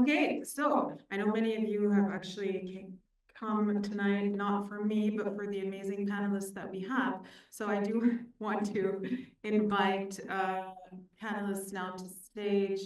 Okay, so I know many of you have actually come tonight, not for me, but for the amazing panelists that we have. So I do want to invite panelists now to stage.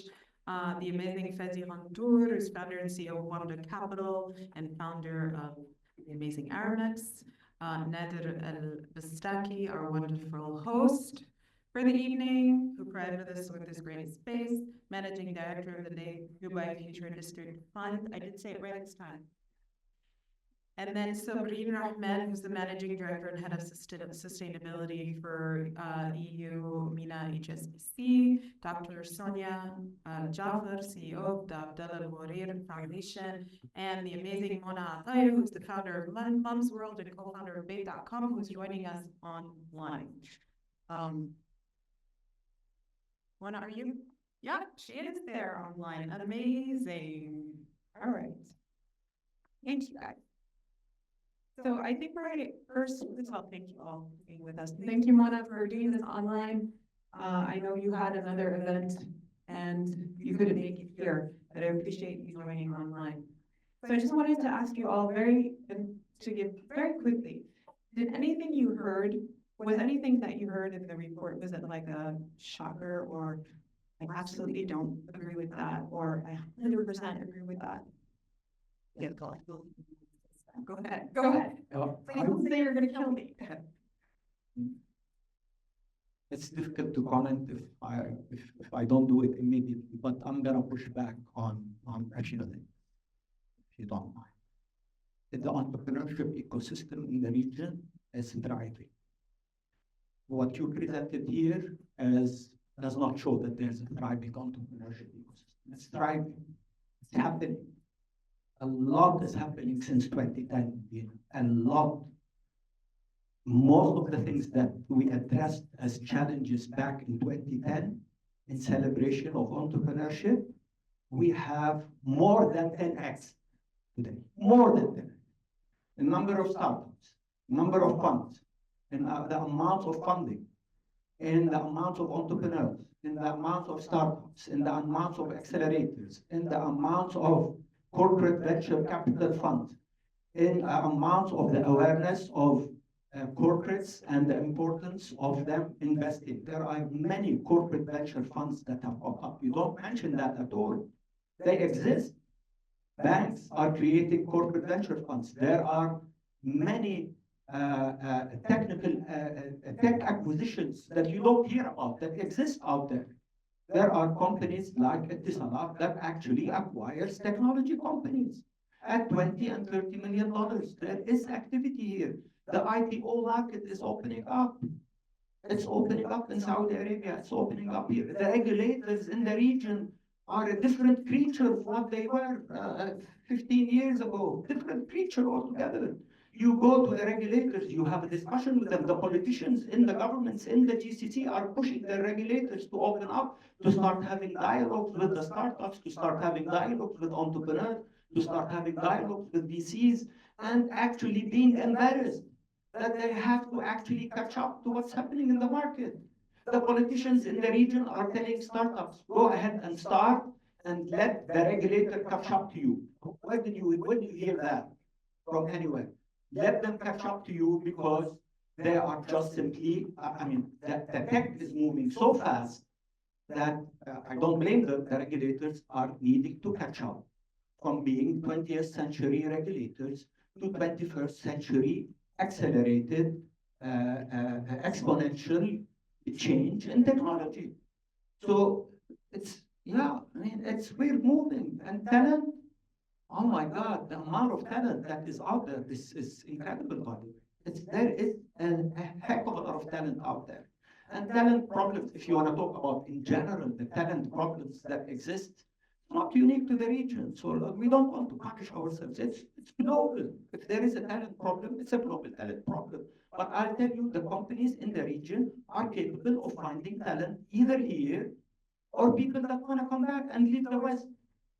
The amazing Fadi Ghandour, who's founder and CEO of Wanda Capital and founder of the amazing Emirates. Nader Al-Bastaki, our wonderful host for the evening, who provided us with this great space, managing director of the Dubai Future District Fund. I did say it right this time. And then Sabreen Rahman, who's the managing director and head of sustainability for EU MENA HSBC, Dr. Sonia Jaffer, CEO of the Abdullah Al Foundation, and the amazing Mona Atayr, who's the founder of Mom's World and co-founder of bint.com, who's joining us online. Mona, are you? Yeah, she is there online. Amazing. All right. Thank you, guys. So I think first of all, thank you all for being with us. Thank you, Mona, for doing this online. I know you had another event and you couldn't make it here, but I appreciate you joining online. So I just wanted to ask you all very quickly, did anything you heard, was anything that you heard in the report, was it like a shocker, or I absolutely don't agree with that, or I 100% agree with that? Yeah, go ahead. Please don't say you're going to kill me. It's difficult to comment if I don't do it immediately, but I'm gonna push back on a few things, if you don't mind. The entrepreneurship ecosystem in the region is thriving. What you presented here does not show that there's a thriving entrepreneurship ecosystem. It's thriving. It's happening. A lot is happening since 2010. A lot. Most of the things that we addressed as challenges back in 2010 in celebration of entrepreneurship, we have more than 10x today. More than 10x. The number of startups, number of funds, and the amount of funding, and the amount of entrepreneurs, and the amount of startups, and the amount of accelerators, and the amount of corporate venture capital funds, and the amount of the awareness of corporates and the importance of them investing. There are many corporate venture funds that have popped up. You don't mention that at all. They exist. Banks are creating corporate venture funds. There are many tech acquisitions that you don't hear about that exist out there. There are companies like Etisalat that actually acquires technology companies at $20 and $30 million. There is activity here. The IPO market is opening up. It's opening up in Saudi Arabia. It's opening up here. The regulators in the region are a different creature of what they were 15 years ago. Different creature altogether. You go to the regulators, you have a discussion with them. The politicians in the governments in the GCC are pushing the regulators to open up, to start having dialogues with the startups, to start having dialogues with entrepreneurs, to start having dialogues with VCs, and actually being embarrassed that they have to actually catch up to what's happening in the market. The politicians in the region are telling startups, go ahead and start and let the regulator catch up to you. Where do you hear that from anywhere? Let them catch up to you because they are just simply, the tech is moving so fast that I don't blame them. The regulators are needing to catch up from being 20th century regulators to 21st century accelerated exponential change in technology. So we're moving, and talent, oh my God, the amount of talent that is out there is incredible, by the way. There is a heck of a lot of talent out there. And talent problems, if you want to talk about in general, the talent problems that exist, not unique to the region. So we don't want to punish ourselves. It's global. If there is a talent problem, it's a global talent problem. But I'll tell you, the companies in the region are capable of finding talent either here or people that want to come back and leave the West.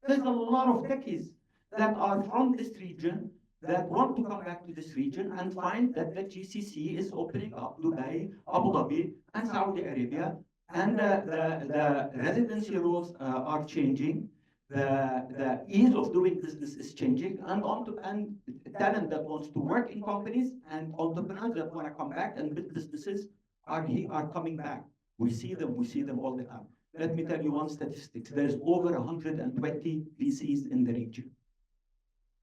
There's a lot of techies that are from this region that want to come back to this region and find that the GCC is opening up Dubai, Abu Dhabi, and Saudi Arabia, and the residency rules are changing. the ease of doing business is changing, and talent that wants to work in companies and entrepreneurs that want to come back and build businesses are coming back. We see them all the time. Let me tell you one statistic. There's over 120 VCs in the region.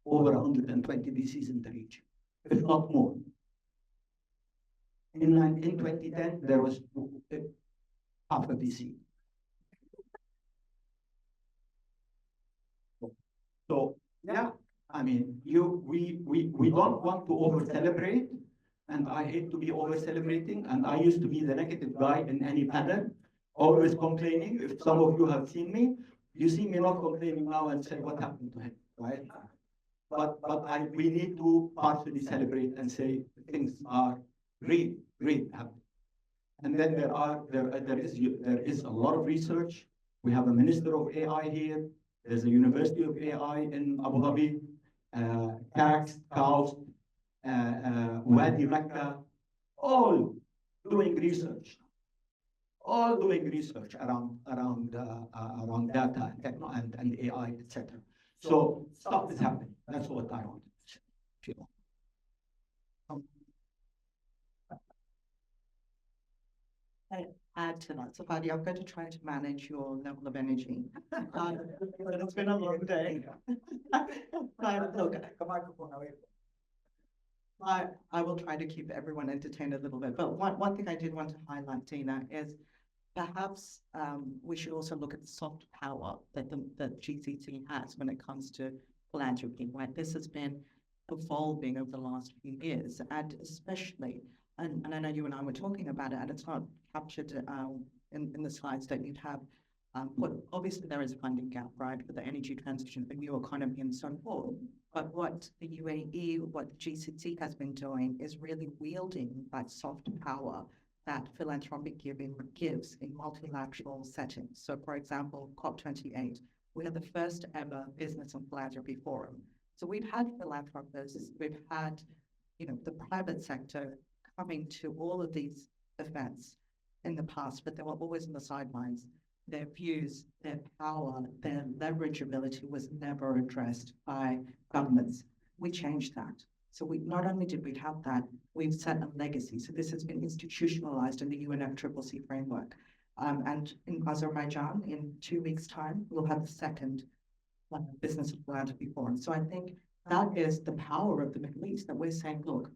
Over 120 VCs in the region, if not more. In 2010, there was half a VC. So yeah, I mean, we don't want to over celebrate, and I hate to be over celebrating. And I used to be the negative guy in any panel, always complaining. If some of you have seen me, you see me not complaining now and say what happened to him, right? But we need to partially celebrate and say things are great happening. And then there is a lot of research. We have a minister of AI here. There's a University of AI in Abu Dhabi, Tax, Coast, Wadi Mecca, all doing research around data and techno and AI, etc. So stuff is happening. That's what I wanted to say. Add to that. So, Fadi, I'm going to try to manage your level of energy. It's been a long day. Look, I will try to keep everyone entertained a little bit. But one thing I did want to highlight, Dina, is perhaps we should also look at the soft power that the GCC has when it comes to philanthropy, right? This has been evolving over the last few years, and especially, and I know you and I were talking about it, and it's not captured in the slides that you'd have. But obviously there is a funding gap, right, for the energy transition, the new economy and so forth. But what the UAE, what the GCC has been doing is really wielding that soft power that philanthropic giving gives in multilateral settings. So for example, COP28, we are the first ever business and philanthropy forum. So we've had philanthropists, we've had, the private sector coming to all of these events in the past, but they were always on the sidelines. Their views, their power, their leverageability was never addressed by governments. We changed that. So we not only did we have that, we've set a legacy. So this has been institutionalized in the UNFCCC framework. And in Azerbaijan, in 2 weeks' time, we'll have the second business and philanthropy forum. So I think that is the power of the Middle East, that we're saying, look,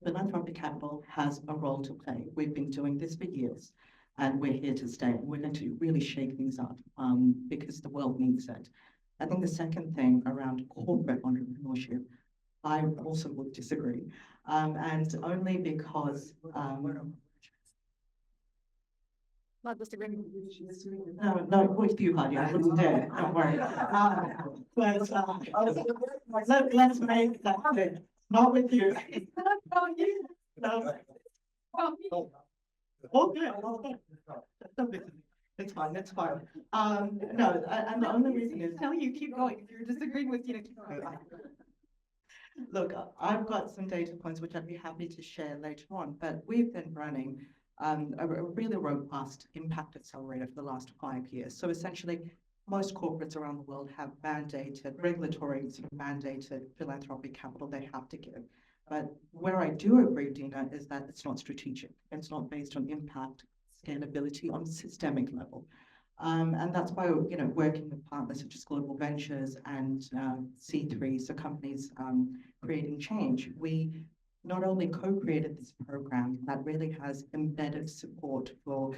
philanthropic capital has a role to play. We've been doing this for years, and we're here to stay. We're going to really shake things up because the world needs it. I think the second thing around corporate entrepreneurship, I also would disagree, and only because Not disagreeing. no, with you, Hadi, I wouldn't dare. Don't worry. Let's make that clear. Not with you. No. Okay. It's fine. It's fine. No, and the only reason is No, you keep going. If you're disagreeing with keep going. look, I've got some data points which I'd be happy to share later on, but we've been running a really robust impact accelerator for the last 5 years. So essentially, most corporates around the world have mandated, regulatory sort of mandated philanthropic capital they have to give. But where I do agree, Dina, is that it's not strategic. It's not based on impact, scalability on a systemic level. And that's why, working with partners such as Global Ventures and C3, so companies creating change, we not only co-created this program that really has embedded support for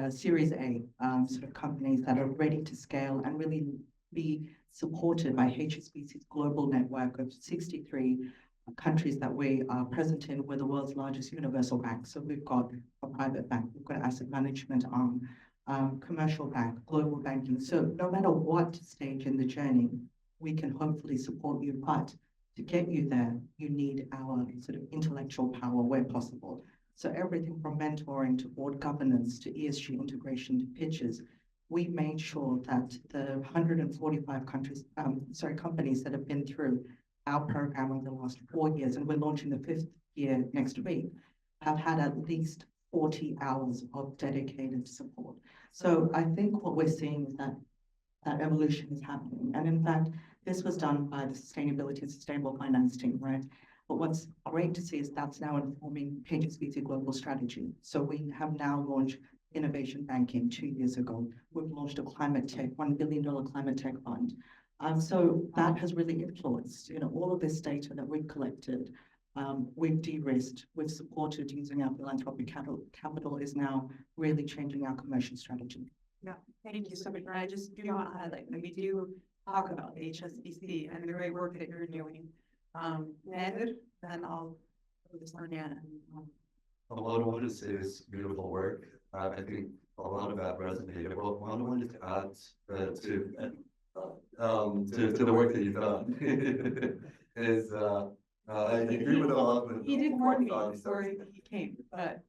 Series A sort of companies that are ready to scale and really be supported by HSBC's global network of 63 countries that we are present in. We're the world's largest universal bank. So we've got a private bank, we've got asset management arm, commercial bank, global banking. So no matter what stage in the journey, we can hopefully support you, but to get you there, you need our sort of intellectual power where possible. So everything from mentoring to board governance to ESG integration to pitches, we made sure that the 145 companies that have been through our program over the last 4 years, and we're launching the 5th year next week, have had at least 40 hours of dedicated support. So I think what we're seeing is that that evolution is happening. And in fact, this was done by the Sustainability and Sustainable Finance team, right? But what's great to see is that's now informing HSBC global strategy. So we have now launched innovation banking 2 years ago. We've launched a climate tech, $1 billion climate tech fund. So that has really influenced, all of this data that we've collected. We've de-risked, we've supported using our philanthropic capital is now really changing our commercial strategy. Yeah, thank you so much. And I just do want to highlight that we do talk about HSBC and the great work that you're doing. Ned, then I'll do this on Anna. What I wanted to say is beautiful work. I think a lot of that resonated. Well, what I wanted to add to the work that you've done is I agree with a lot of He did warn me before he came, but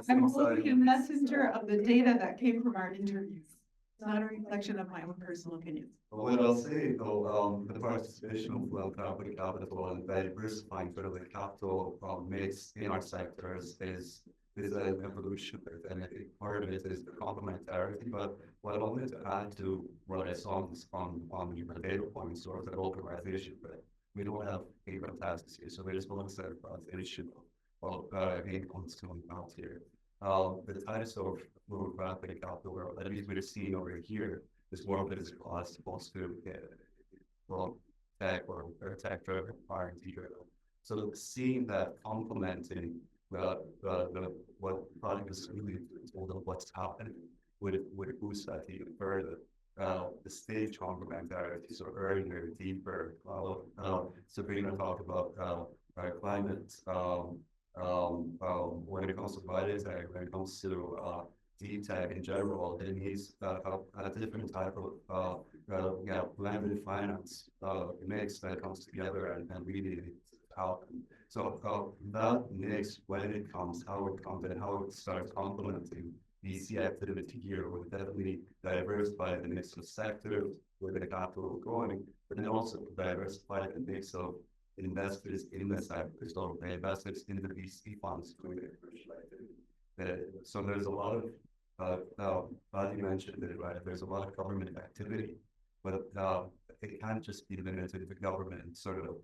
I'm only a messenger of the data that came from our interviews. It's not a reflection of my own personal opinions. What I'll say though, the participation of philanthropic capital and diversifying sort of the capital mix in our sectors is an evolution, and I think part of it is the complementarity. But what I wanted to add to what I saw on your data points or the organization, but we don't have a fantastic here, so there's one set of issue of incomes coming out here. The types of philanthropic capital, or at least we're seeing over here, is more of it is cost supposed to tech or tech driven R&D driven. So seeing that complementing what project is really told of what's happening would boost that even further. The stage complementarity, so earlier, deeper. Sabrina talked about climate. When it comes to biotech, when it comes to deep tech in general, it needs a different type of blended finance mix that comes together and really happen. So that mix, when it comes, how it comes and how it starts complementing VC activity here, would definitely diversify the mix of sectors where the capital going, but then also diversify the mix of investors in the sector, so the investors in the VC funds doing their commercial activity. So there's a lot of, as you mentioned it, right, there's a lot of government activity, but it can't just be limited to government sort of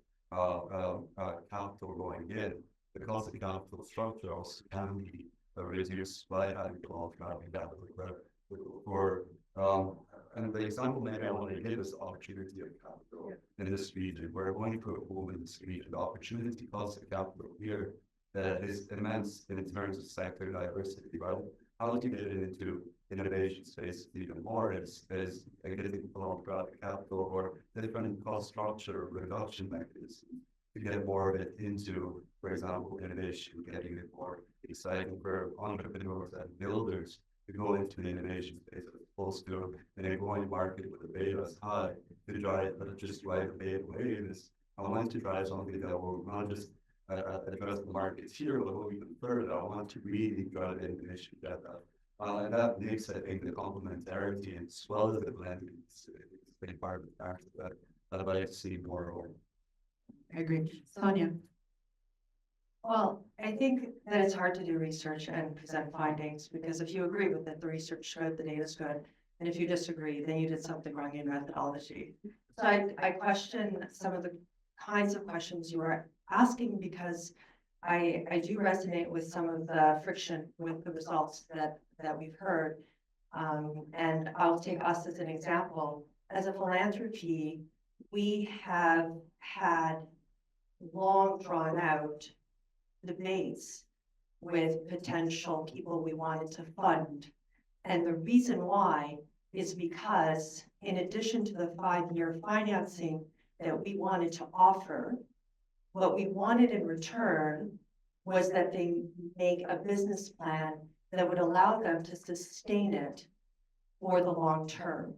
capital going in, because the capital structure also can be reduced by having capital, or and the example maybe I want to give is the opportunity of capital in this region. We're going to a boom in this region. The opportunity cost of capital here is immense in terms of sector diversity, right? How do you get it into innovation space even more is getting philanthropic capital or different cost structure reduction mechanisms to get more of it into, for example, innovation, getting it more exciting for entrepreneurs and builders to go into the innovation space as opposed to going to market with the beta as high to drive, just drive the beta wave. I want to drive something that will not just address the markets here, but go even further. I want to really drive the innovation at that. And that makes, I think, the complementarity as well as the blending is a big part of the fact that I'd like to see more of. I agree. Sonia. Well, I think that it's hard to do research and present findings, because if you agree with it, the research is good, the data is good. And if you disagree, then you did something wrong in methodology. So I question some of the kinds of questions you were asking, because I do resonate with some of the friction with the results that we've heard. And I'll take us as an example. As a philanthropy, we have had long drawn out debates with potential people we wanted to fund. And the reason why is because in addition to the 5-year financing that we wanted to offer, what we wanted in return was that they make a business plan that would allow them to sustain it for the long term.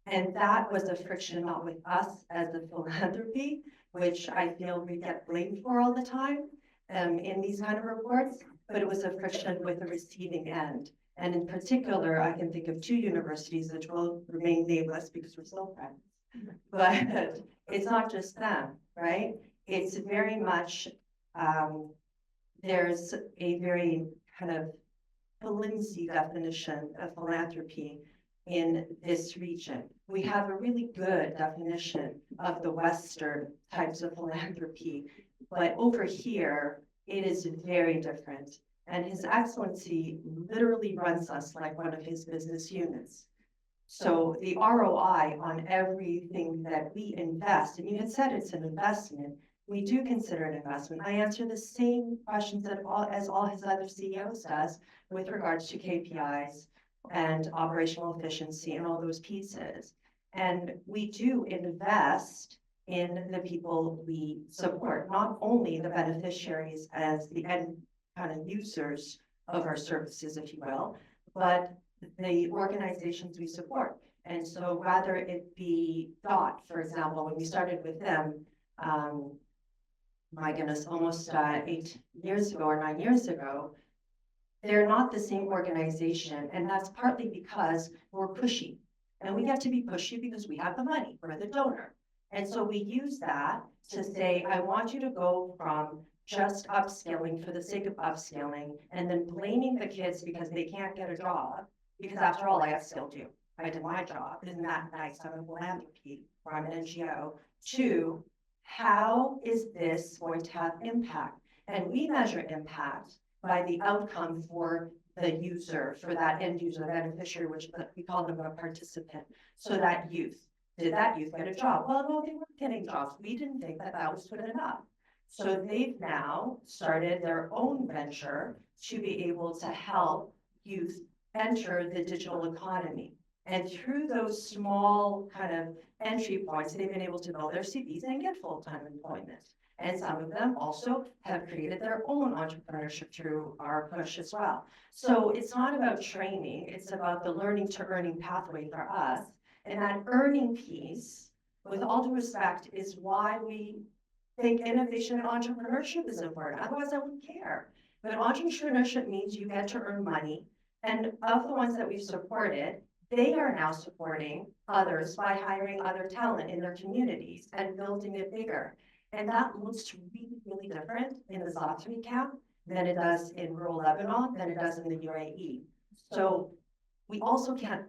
And that was a friction not with us as a philanthropy, which I feel we get blamed for all the time in these kind of reports, but it was a friction with the receiving end. And in particular, I can think of 2 universities which will remain nameless because we're still friends. But it's not just them, right? It's very much, there's a very kind of flimsy definition of philanthropy in this region. We have a really good definition of the Western types of philanthropy, but over here, it is very different. And His Excellency literally runs us like one of his business units. So the ROI on everything that we invest, and you had said it's an investment, we do consider an investment. I answer the same questions as all his other CEOs does with regards to KPIs and operational efficiency and all those pieces. And we do invest in the people we support, not only the beneficiaries as the end kind of users of our services, if you will, but the organizations we support. And so whether it be DOT, for example, when we started with them, my goodness, almost 8 years ago or 9 years ago, they're not the same organization. And that's partly because we're pushy. And we get to be pushy because we have the money, we're the donor. And so we use that to say, I want you to go from just upskilling for the sake of upskilling and then blaming the kids because they can't get a job, because after all, I upskilled you. I did my job. Isn't that nice? I'm a philanthropy or I'm an NGO. To how is this going to have impact? And we measure impact by the outcome for the user, for that end user, beneficiary, which we call them a participant. So that youth, did that youth get a job? Well, no, they weren't getting jobs. We didn't think that that was good enough. So they've now started their own venture to be able to help youth enter the digital economy. And through those small kind of entry points, they've been able to build their CVs and get full-time employment. And some of them also have created their own entrepreneurship through our push as well. So it's not about training, it's about the learning to earning pathway for us. And that earning piece, with all due respect, is why we think innovation and entrepreneurship is important. Otherwise, I wouldn't care. But entrepreneurship means you get to earn money. And of the ones that we've supported, they are now supporting others by hiring other talent in their communities and building it bigger. And that looks really, really different in the Zaatari camp than it does in rural Lebanon, than it does in the UAE. So we also can't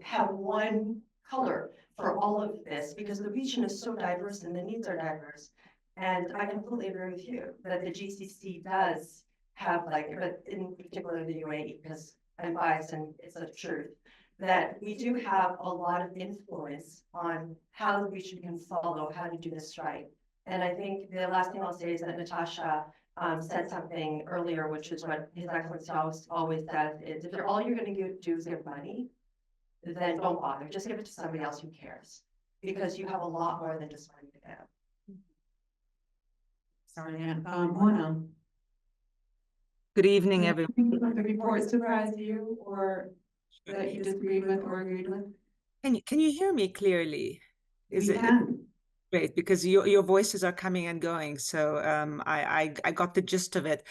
have one color for all of this because the region is so diverse and the needs are diverse. And I completely agree with you that the GCC does have, like, but in particular the UAE, because I'm biased and it's the truth, that we do have a lot of influence on how the region can follow, how to do this right. And I think the last thing I'll say is that Natasha said something earlier, which is what His Excellency always says, is if all you're going to do is give money, then don't bother. Just give it to somebody else who cares, because you have a lot more than just money to give. Sorry, Mona. Good evening, everyone. The report surprised you, or that you disagreed with or agreed with? Can you hear me clearly? We can. Great, because your voices are coming and going, so I got the gist of it.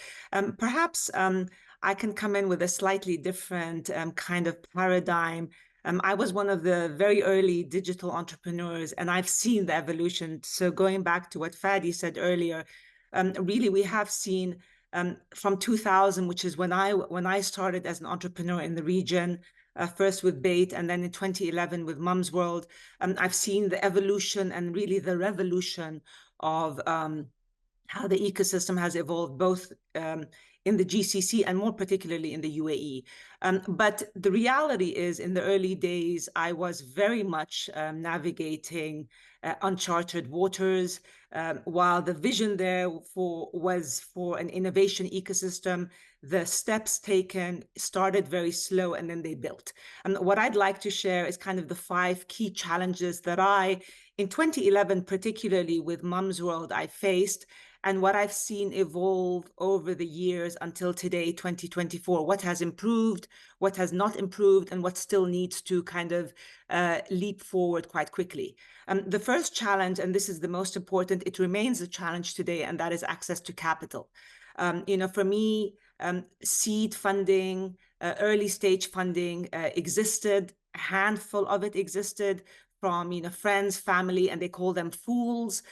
Perhaps I can come in with a slightly different kind of paradigm. I was one of the very early digital entrepreneurs, and I've seen the evolution. So going back to what Fadi said earlier, really we have seen from 2000, which is when I started as an entrepreneur in the region, first with Bait and then in 2011 with Mum's World. I've seen the evolution and really the revolution of how the ecosystem has evolved, both in the GCC and more particularly in the UAE. But the reality is, in the early days, I was very much navigating uncharted waters, while the vision there was for an innovation ecosystem. The steps taken started very slow and then they built. And what I'd like to share is kind of the 5 key challenges that in 2011, particularly with Mum's World, I faced, and what I've seen evolve over the years until today, 2024, what has improved, what has not improved, and what still needs to kind of leap forward quite quickly. The first challenge, and this is the most important, it remains a challenge today, and that is access to capital. For me, seed funding, early stage funding existed, a handful of it existed, from friends, family, and they call them fools.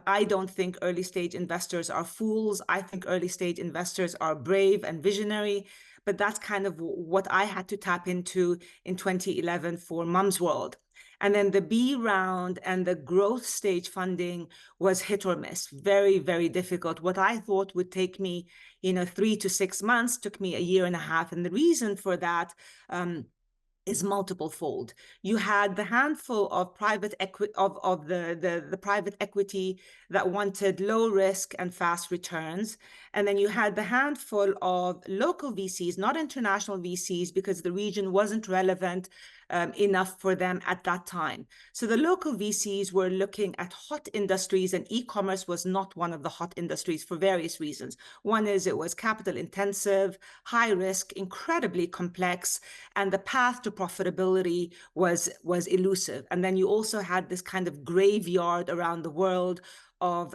I don't think early stage investors are fools. I think early stage investors are brave and visionary, but that's kind of what I had to tap into in 2011 for Mums World. And then the B round and the growth stage funding was hit or miss, very, very difficult. What I thought would take me, 3 to 6 months took me a year and a half. And the reason for that is multiple fold. You had the handful of private equity of the private equity that wanted low risk and fast returns. And then you had the handful of local VCs, not international VCs, because the region wasn't relevant enough for them at that time. So the local VCs were looking at hot industries, and e-commerce was not one of the hot industries for various reasons. One is it was capital intensive, high risk, incredibly complex, and the path to profitability was elusive. And then you also had this kind of graveyard around the world of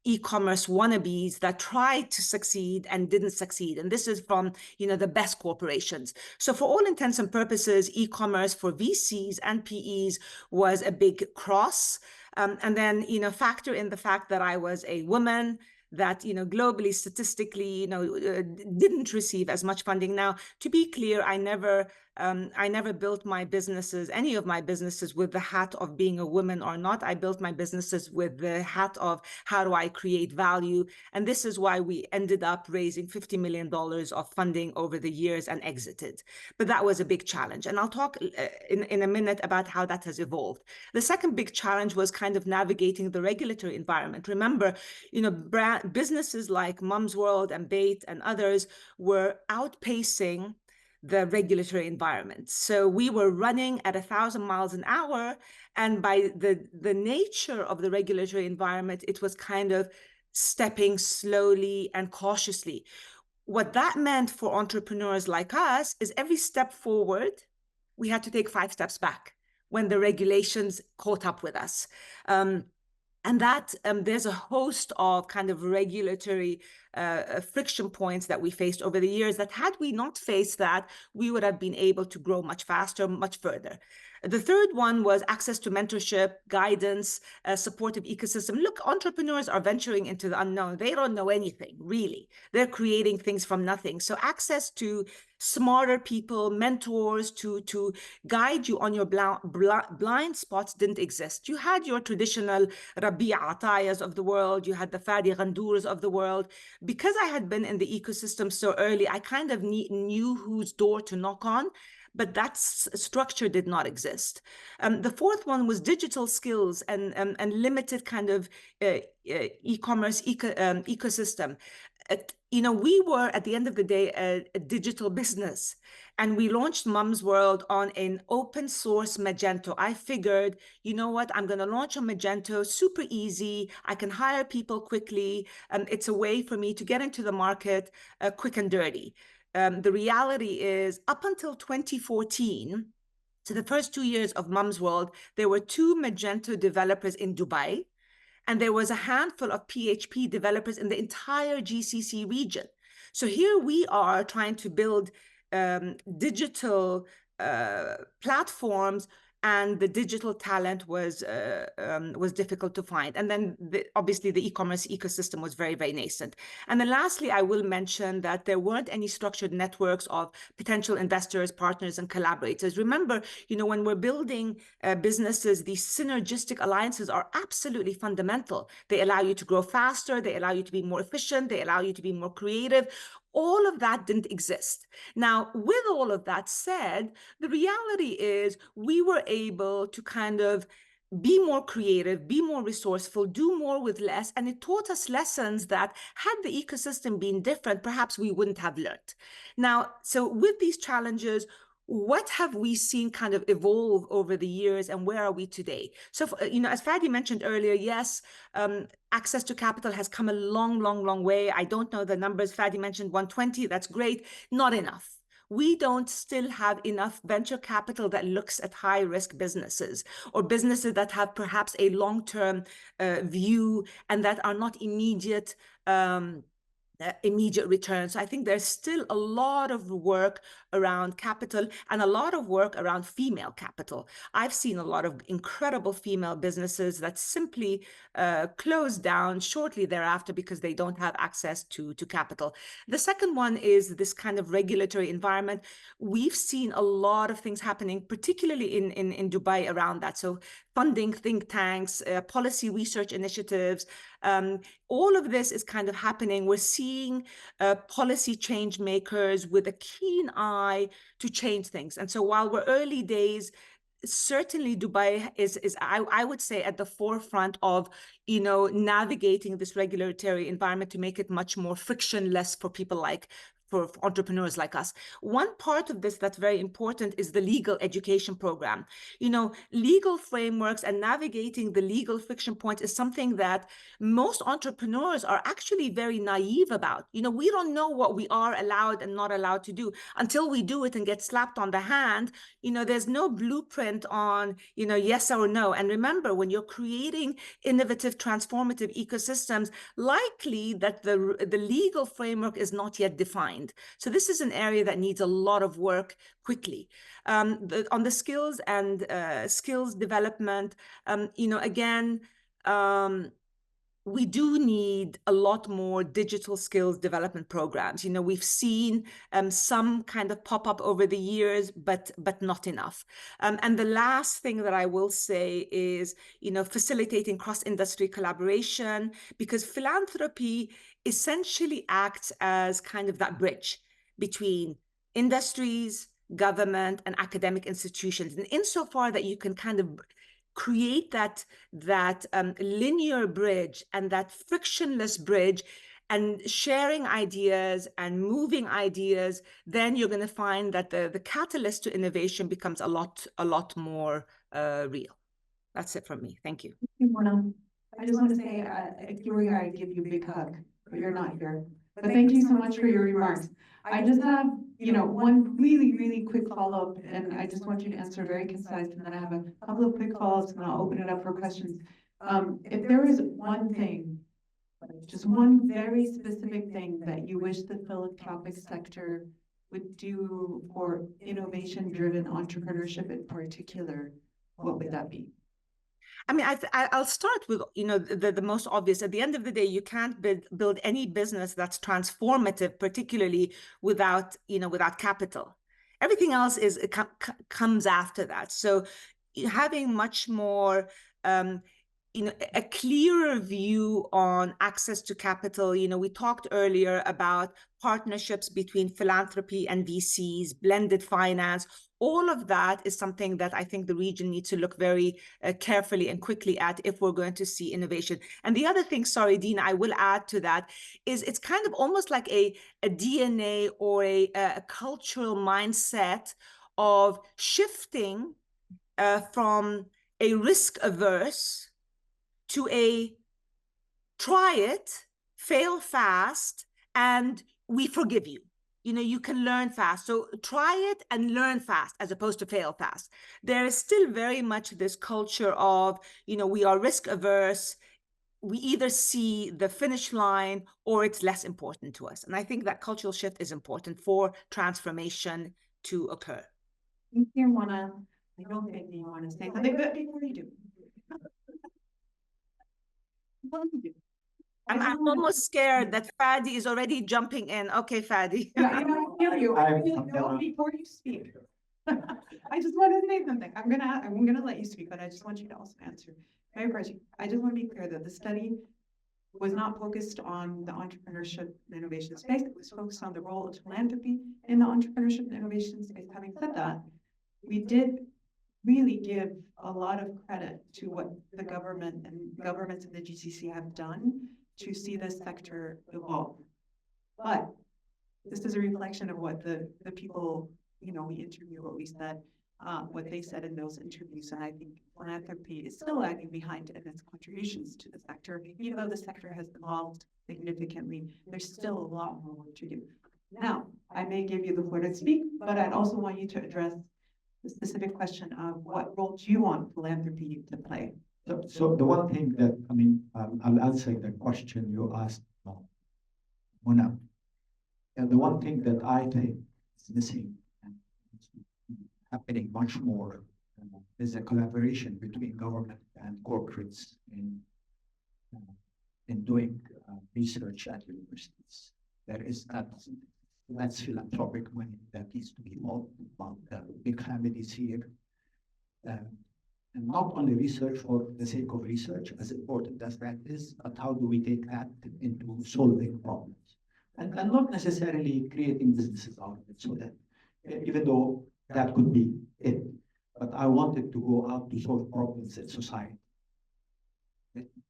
e-commerce wannabes that tried to succeed and didn't succeed. And this is from, the best corporations. So for all intents and purposes, e-commerce for VCs and PEs was a big cross. And then, factor in the fact that I was a woman, that, globally, statistically, didn't receive as much funding. Now, to be clear, I never built my businesses, any of my businesses, with the hat of being a woman or not. I built my businesses with the hat of how do I create value. And this is why we ended up raising $50 million of funding over the years and exited. But that was a big challenge. And I'll talk in a minute about how that has evolved. The second big challenge was kind of navigating the regulatory environment. Remember, businesses like Mums World and Bait and others were outpacing the regulatory environment. So we were running at 1,000 miles an hour. And by the nature of the regulatory environment, it was kind of stepping slowly and cautiously. What that meant for entrepreneurs like us is every step forward, we had to take 5 steps back when the regulations caught up with us. And that there's a host of kind of regulatory friction points that we faced over the years that had we not faced that, we would have been able to grow much faster, much further. The third one was access to mentorship, guidance, a supportive ecosystem. Look, entrepreneurs are venturing into the unknown. They don't know anything, really. They're creating things from nothing. So access to smarter people, mentors to guide you on your blind spots didn't exist. You had your traditional Rabi Atayas of the world. You had the Fadi Ghandours of the world. Because I had been in the ecosystem so early, I kind of knew whose door to knock on, but that structure did not exist. The fourth one was digital skills and limited kind of e-commerce ecosystem. We were, at the end of the day, a digital business, and we launched Mums World on an open source Magento. I figured, you know what, I'm going to launch on Magento, super easy. I can hire people quickly. It's a way for me to get into the market quick and dirty. The reality is, up until 2014, so the first 2 years of Mums World, there were 2 Magento developers in Dubai, and there was a handful of PHP developers in the entire GCC region. So here we are trying to build digital platforms, and the digital talent was difficult to find. And then obviously the e-commerce ecosystem was very, very nascent. And then lastly, I will mention that there weren't any structured networks of potential investors, partners, and collaborators. Remember, when we're building businesses, these synergistic alliances are absolutely fundamental. They allow you to grow faster. They allow you to be more efficient. They allow you to be more creative. All of that didn't exist. Now, with all of that said, the reality is we were able to kind of be more creative, be more resourceful, do more with less. And it taught us lessons that, had the ecosystem been different, perhaps we wouldn't have learned. Now, so with these challenges, what have we seen kind of evolve over the years, and where are we today? So, as Fadi mentioned earlier, yes, access to capital has come a long, long, long way. I don't know the numbers. Fadi mentioned 120. That's great. Not enough. We don't still have enough venture capital that looks at high-risk businesses, or businesses that have perhaps a long-term view and that are not immediate immediate return. So I think there's still a lot of work around capital and a lot of work around female capital. I've seen a lot of incredible female businesses that simply close down shortly thereafter because they don't have access to capital. The second one is this kind of regulatory environment. We've seen a lot of things happening, particularly in Dubai around that. So funding think tanks, policy research initiatives, all of this is kind of happening. We're seeing policy change makers with a keen eye to change things. And so while we're early days, certainly Dubai is I would say at the forefront of, navigating this regulatory environment to make it much more frictionless for people for entrepreneurs like us. One part of this that's very important is the legal education program. Legal frameworks and navigating the legal friction points is something that most entrepreneurs are actually very naive about. We don't know what we are allowed and not allowed to do until we do it and get slapped on the hand. There's no blueprint on, yes or no. And remember, when you're creating innovative, transformative ecosystems, likely that the legal framework is not yet defined. So this is an area that needs a lot of work quickly. On the skills and skills development, again, we do need a lot more digital skills development programs. We've seen some kind of pop up over the years, but not enough. And the last thing that I will say is, facilitating cross-industry collaboration, because philanthropy essentially acts as kind of that bridge between industries, government, and academic institutions. And insofar that you can kind of create that linear bridge and that frictionless bridge and sharing ideas and moving ideas, then you're going to find that the catalyst to innovation becomes a lot more real. That's it from me. Thank you. I just want to say, if you were here, I'd give you a big hug, but you're not here. But thank you so much for your remarks. I just have, one really, really quick follow-up, and I just want you to answer very concise, and then I have a couple of quick follow-ups, and I'll open it up for questions. If there is one thing, just one very specific thing that you wish the philanthropic sector would do for innovation-driven entrepreneurship in particular, what would that be? I mean, I'll start with, the most obvious. At the end of the day, you can't build any business that's transformative, particularly without capital. Everything else comes after that. So having much more, a clearer view on access to capital. We talked earlier about partnerships between philanthropy and VCs, blended finance. All of that is something that I think the region needs to look very carefully and quickly at if we're going to see innovation. And the other thing, sorry, Dina, I will add to that, is it's kind of almost like a DNA or a cultural mindset of shifting from a risk-averse to a try it, fail fast, and we forgive you. You can learn fast. So try it and learn fast as opposed to fail fast. There is still very much this culture of, we are risk averse. We either see the finish line or it's less important to us. And I think that cultural shift is important for transformation to occur. Thank you, Mona. I don't think you want to say something, but before you do. I'm almost scared that Fadi is already jumping in. Okay, Fadi. Yeah, I feel you. I feel you. Before you speak, I just want to say something. I'm gonna let you speak, but I just want you to also answer. Very briefly, I just want to be clear that the study was not focused on the entrepreneurship and innovation space. It was focused on the role of philanthropy in the entrepreneurship and innovation space. Having said that, we did really give a lot of credit to what the government and governments in the GCC have done to see this sector evolve. But this is a reflection of what the people, we interviewed, what we said, what they said in those interviews. And I think philanthropy is still lagging behind in its contributions to the sector. Even though the sector has evolved significantly, there's still a lot more work to do. Now, I may give you the floor to speak, but I'd also want you to address the specific question of what role do you want philanthropy to play? So the one thing that, I'll answer the question you asked. Mona, and the one thing that I think is missing and it's happening much more is a collaboration between government and corporates in doing research at universities. There is that's philanthropic money that needs to be involved about the big families here. And not only research for the sake of research, as important as that is, but how do we take that into solving problems? And not necessarily creating businesses out of it, so that even though that could be it, but I wanted to go out to solve problems in society.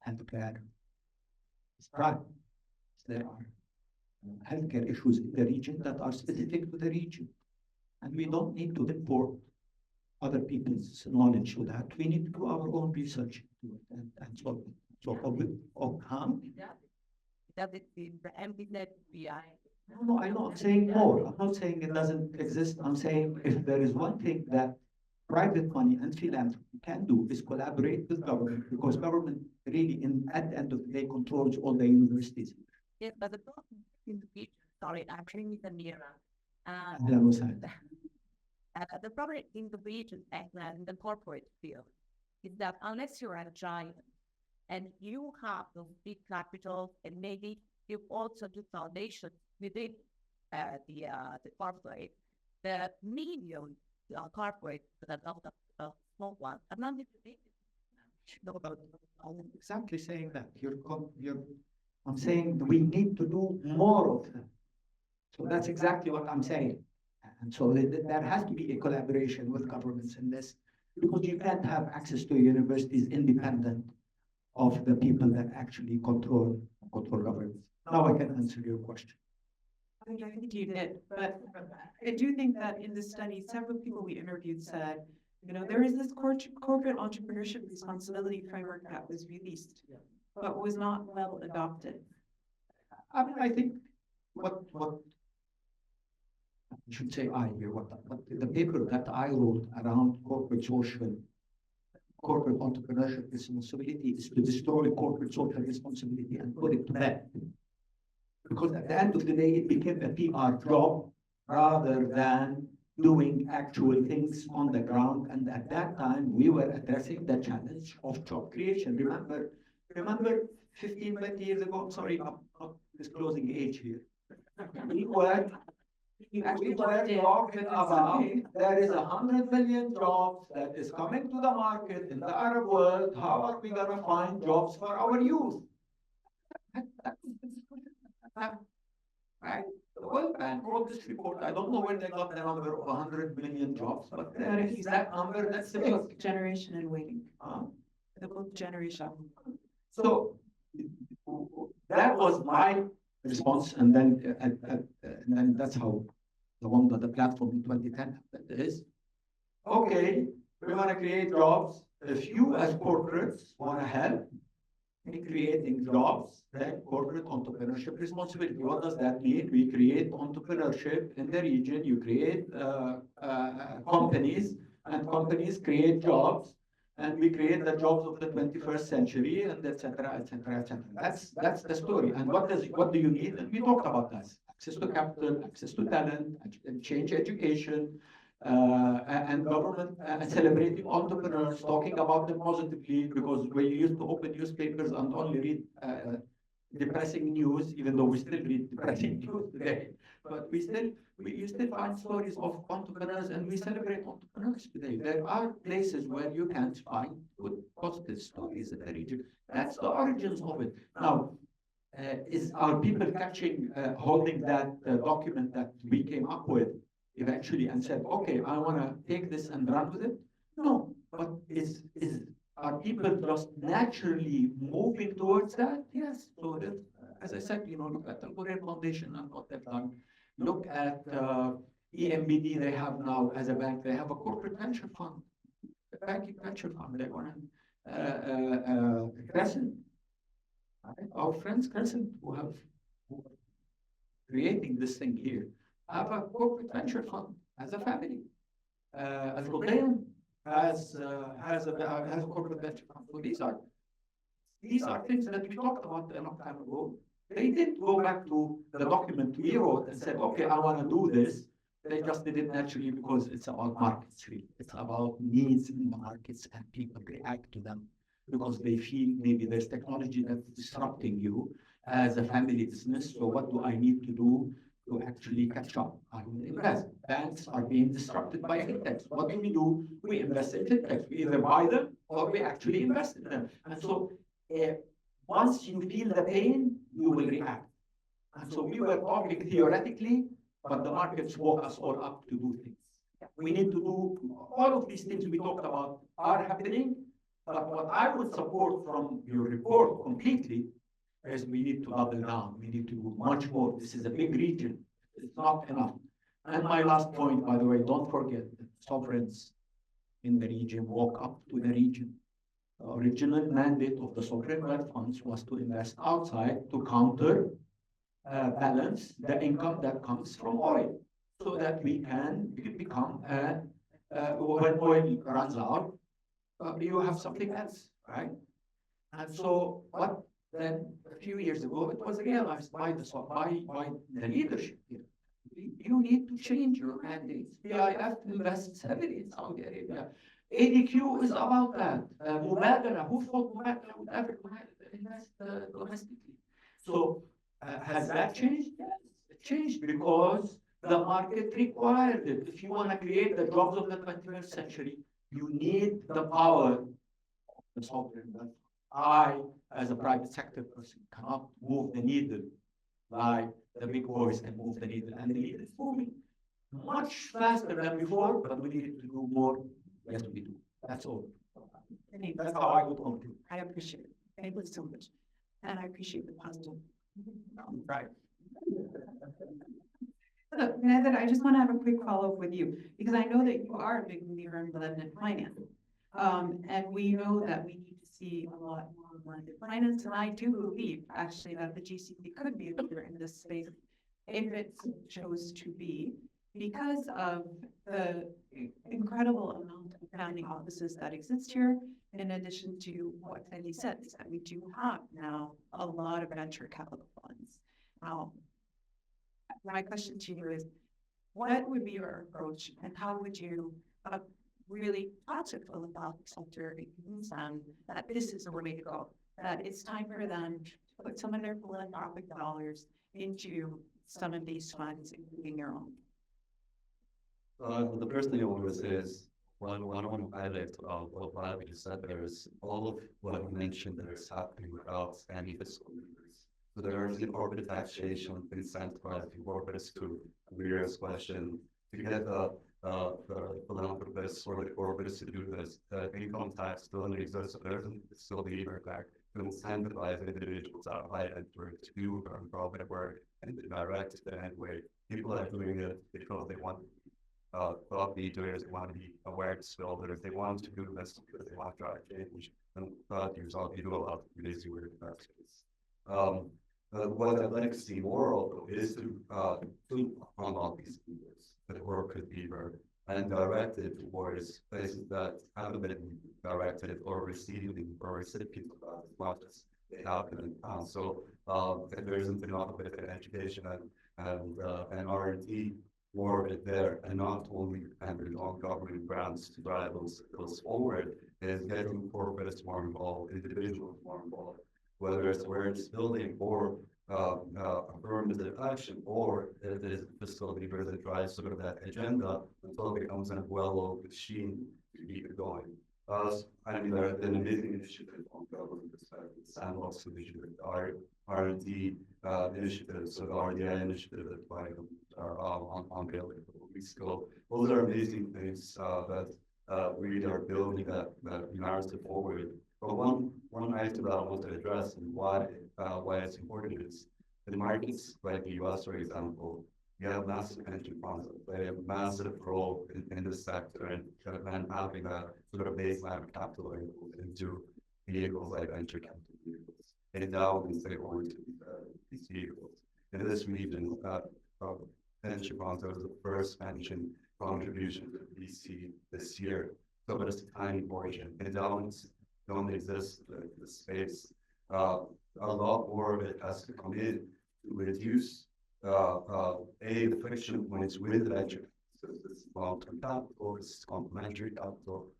Healthcare, crime. There are healthcare issues in the region that are specific to the region. And we don't need to import other people's knowledge to that. We need to do our own research to it and solve it. So, Does it in the MDNet BI? no, I know, I'm saying more. I'm not saying it doesn't exist. I'm saying if there is one thing that private money and philanthropy can do is collaborate with government, because government really, at the end of the day, controls all the universities. Yes, but the problem in the future, sorry, I'm trying to near. The problem in the region and in the corporate field is that unless you're a giant and you have those big capital and maybe you also do foundation within the corporate, the medium corporate, but not the small one, I'm not Exactly saying that. I'm saying we need to do more of them. So that's exactly what I'm saying. And so there has to be a collaboration with governments in this, because you can't have access to universities independent of the people that actually control governments. Now I can answer your question. I think you did, but I do think that in this study, several people we interviewed said, there is this corporate entrepreneurship responsibility framework that was released, but was not well adopted. I think what I should say what the paper that I wrote around corporate entrepreneurship responsibility is to destroy corporate social responsibility and put it to bed. Because at the end of the day, it became a PR job rather than doing actual things on the ground. And at that time, we were addressing the challenge of job creation. Remember 15, 20 years ago, sorry, I'm not disclosing age here. We were talking about there is 100 million jobs that is coming to the market in the Arab world. How are we going to find jobs for our youth? Right? The World Bank wrote this report. I don't know where they got the number of 100 million jobs, but there is that number that's The book Generation in Waiting. The book Generation. So that was my response, and then that's how the one that the platform in 2010 is. Okay, we want to create jobs. If you as corporates want to help in creating jobs, then corporate entrepreneurship responsibility. What does that mean? We create entrepreneurship in the region. You create companies, and companies create jobs, and we create the jobs of the 21st century, and et cetera, et cetera, et cetera. That's the story. And what do you need? And we talked about that. Access to capital, access to talent, change education, and government celebrating entrepreneurs, talking about them positively, because we used to open newspapers and only read depressing news, even though we still read depressing news today. But you still find stories of entrepreneurs, and we celebrate entrepreneurs today. There are places where you can't find good positive stories in the region. That's the origins of it. Now, are people holding that document that we came up with eventually and said, okay, I want to take this and run with it? No, but are people just naturally moving towards that? Yes. So that, as I said, look at the Korean Foundation and what they've done. Look at EMBD they have now as a bank. They have a corporate venture fund, a banking venture fund. They want to Crescent. Our friends Crescent who are creating this thing here have a corporate venture fund as a family. As Rodayan has a corporate venture fund. So these are things that we talked about a long time ago, They didn't go back to the document we wrote and said, okay, I want to do this. They just did it naturally because it's about markets, really. It's about needs in the markets and people react to them because they feel maybe there's technology that's disrupting you as a family business. So what do I need to do to actually catch up? I will invest. Banks are being disrupted by fintechs. What do? We invest in fintechs. We either buy them or we actually invest in them. And so once you feel the pain, you will react. And so we were talking theoretically, but the markets woke us all up to do things. We need to do all of these things we talked about are happening. But what I would support from your report completely is we need to double down. We need to do much more. This is a big region. It's not enough. And my last point, by the way, don't forget that sovereigns in the region woke up to the region. The original mandate of the sovereign wealth funds was to invest outside to counter balance the income that comes from oil so that we can become, when oil runs out, you have something else, right? And so what then a few years ago, it was realized by the leadership here. You need to change your mandates. PIF invests heavily in Saudi Arabia. ADQ is about that. Mubadala, who thought Mubadala would ever invest domestically? So has that changed? Yes, it changed because the market required it. If you want to create the jobs of the 21st century, you need the power of the sovereign wealth. I, as a private sector person, cannot move the needle like the big boys can move the needle, and the needle is moving much faster than before, but we need to do more. Yes, we do. That's all. That's how I would conclude. I appreciate it. Thank you so much. And I appreciate the positive. Right. Look, Nazar, I just want to have a quick follow-up with you, because I know that you are a big believer in blended finance. And we know that we need to see a lot more blended finance, and I do believe actually that the GCC could be a leader in this space if it chose to be, because of the incredible amount of founding offices that exist here, in addition to what Eddie said, is that we do have now a lot of venture capital funds. My question to you is, what would be your approach, and how would you really talk to the philanthropic sector that this is the way to go, that it's time for them to put some of their philanthropic dollars into some of these funds, including your own? The first thing I want to say is, I want to highlight what you said. There's all of what you mentioned that is happening without any fiscal levers. So there's the corporate taxation incentivizing corporates to Amira's question to get the philanthropists or the corporates to do this. The income tax doesn't exist, so there's still the lever back to incentivize individuals outside and to do profit work and direct it in any way. People are doing it because they want thought leaders, they want to be awareness builders, they want to do this because they want to drive change, and thought leaders all do a lot of lazy work in that space. What I'd like to see more of is to unlock these leaders that work with lever and direct it towards places that haven't been directed or receiving or recipients of as much as they have been in the past. So if there isn't enough of it in education and R&D, more of it there, and not only dependent on government grants to drive those forward, is getting corporates more involved, individuals more involved, whether it's awareness building or affirmative action, or it is fiscal lever that drives sort of that agenda until it becomes a well-oiled machine to keep it going. I mean, there have been amazing initiatives on government perspective, sandbox initiative, R&D initiatives, so the RDI initiative that are on building weeks ago. Those are amazing things that really are building that narrative forward. But one item that I want to address and why it's important is in markets like the US, for example, you have massive pension funds that play a massive role in this sector, and having a sort of baseline of capital into vehicles like venture capital vehicles. Endowments they own to these vehicles. In this region, pension funds was the first pension contribution to VC this year. So it's a tiny portion. Endowments don't exist in the space. a lot more of it has to come in to reduce the friction points with venture. So this is long-term capital, this is complementary capital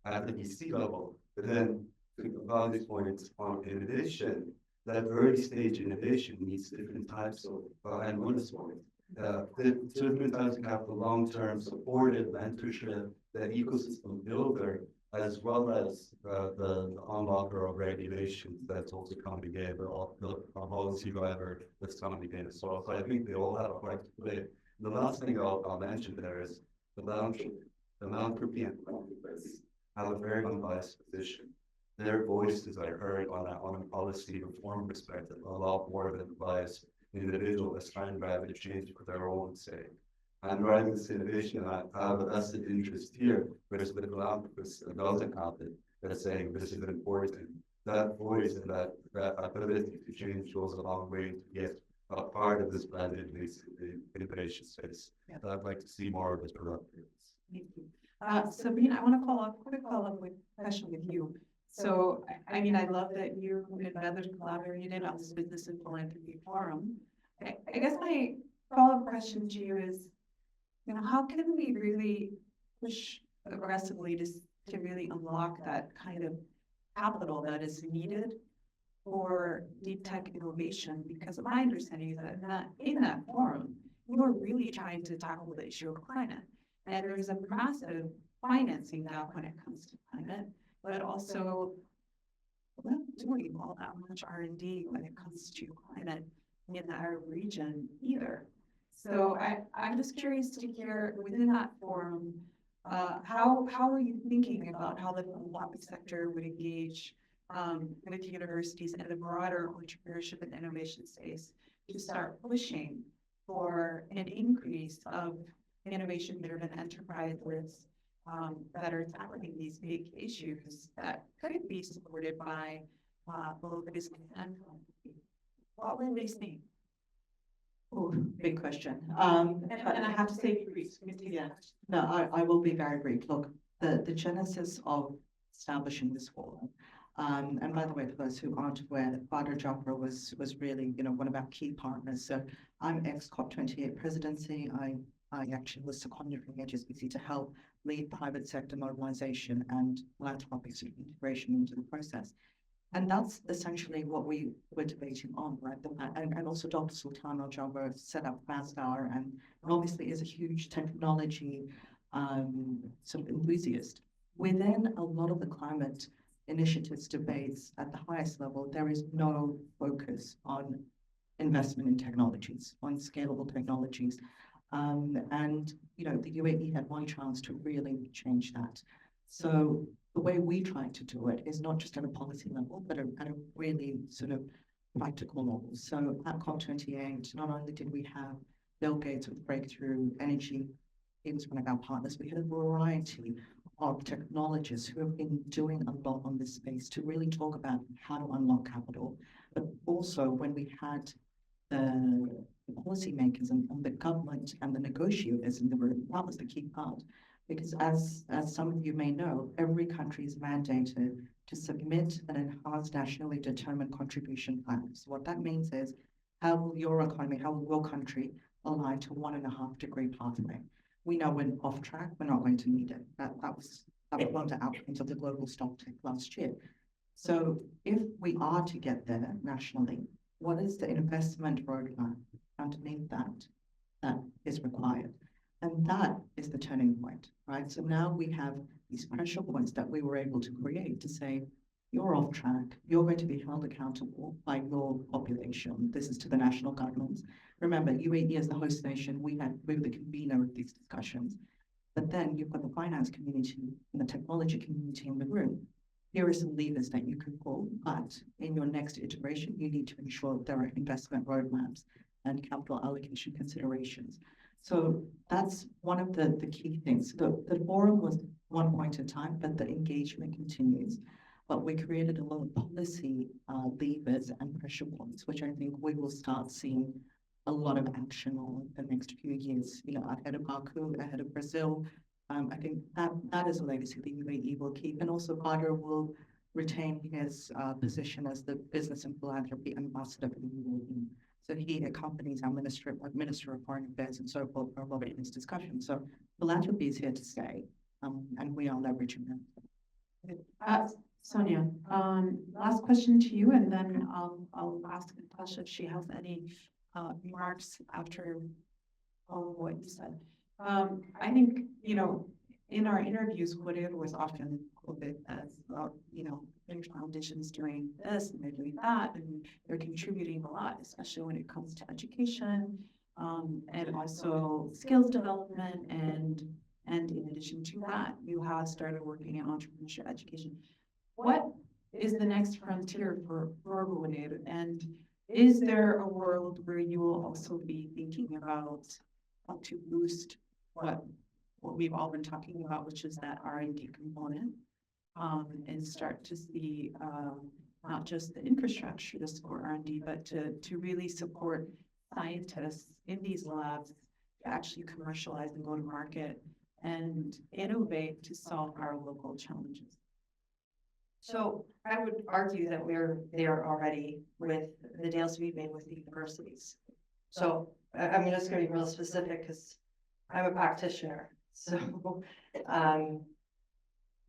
at the VC level. But then to Khalid's point on innovation, that early stage innovation needs different types of and one is one. The different types of capital, long-term supported mentorship, the ecosystem builder, as well as the unlocker of regulations that's also coming in, or the policy driver that's coming in as well. So I think they all have a part to play. The last thing I'll mention there is philanthropy. Philanthropy and philanthropists have a very unbiased position. Their voices are heard on a policy reform perspective a lot more than biased individuals trying to drive a change for their own sake. I'm driving this innovation, I have a vested interest here, whereas with philanthropists that doesn't have it, they're saying this is important. That voice and that ability to change goes a long way to get a part of this blended innovation space. Yeah. So I'd like to see more of this productive. Thank you. Sabrina, I want to quick follow up with a question with you. So, I mean, I love that you and others collaborated on this business and philanthropy forum. I guess my follow-up question to you is, you know, how can we really push aggressively to really unlock that kind of capital that is needed for deep tech innovation? Because my understanding is that in that forum, you are really trying to tackle the issue of climate. And there's a massive financing now when it comes to climate, but also we're not doing all that much R&D when it comes to climate in our region either. So I'm just curious to hear within that forum, how are you thinking about how the philanthropic sector would engage with universities and the broader entrepreneurship and innovation space to start pushing for an increase of innovation-driven enterprises that are tackling these big issues that could be supported by both business and philanthropy? What will they see? Oh, big question. And I have to say, brief. Yeah, no, I will be very brief. Look, the genesis of establishing this forum, and by the way, for those who aren't aware, Badr Jafra was really, you know, one of our key partners. So I'm ex-COP28 presidency. I actually was seconded from HSBC to help lead private sector mobilization and philanthropic integration into the process. And that's essentially what we were debating on, right? And also Dr. Sultan Al-Jaber set up Fast Hour and obviously is a huge technology sort of enthusiast. Within a lot of the climate initiatives debates at the highest level, there is no focus on investment in technologies, on scalable technologies. And, you know, the UAE had one chance to really change that. So the way we try to do it is not just at a policy level, but at a really sort of practical level. So at COP28, not only did we have Bill Gates with Breakthrough Energy, he was one of our partners, we had a variety of technologists who have been doing a lot on this space to really talk about how to unlock capital. But also when we had the policymakers and the government and the negotiators in the room, that was the key part. Because as some of you may know, every country is mandated to submit an enhanced nationally determined contribution plan. So what that means is, how will your economy, how will your country align to 1.5 degree pathway? We know we're off track, we're not going to need it. That was one of the outcomes of the global stock take last year. So if we are to get there nationally, what is the investment roadmap underneath that is required? And that is the turning point, right? So now we have these pressure points that we were able to create to say, you're off track, you're going to be held accountable by your population. This is to the national governments. Remember, UAE as the host nation, we were the convener of these discussions. But then you've got the finance community and the technology community in the room. Here are some levers that you can pull, but in your next iteration, you need to ensure there are investment roadmaps and capital allocation considerations. So that's one of the key things. The forum was one point in time, but the engagement continues. But we created a lot of policy levers and pressure points, which I think we will start seeing a lot of action on the next few years. You know, ahead of Baku, ahead of Brazil. I think that is a legacy the UAE will keep. And also Badr will retain his position as the Business and Philanthropy Ambassador for the UAE. So he accompanies our Minister of Foreign Affairs and so forth for a lot of this discussion. So philanthropy is here to stay, and we are leveraging that. Sonia, last question to you, and then I'll ask Natasha if she has any remarks after all of what you said. I think, you know, in our interviews, Khalid was often quoted as, you know, their foundation's doing this and they're doing that, and they're contributing a lot, especially when it comes to education, and also skills development, and in addition to that, you have started working in entrepreneurship education. What is the next frontier for Khalid, and is there a world where you will also be thinking about how to boost what we've all been talking about, which is that R&D component, and start to see not just the infrastructure to support R&D, but to really support scientists in these labs to actually commercialize and go to market and innovate to solve our local challenges? So I would argue that we're there already with the deals we've made with the universities. So I'm just going to be real specific because I'm a practitioner. So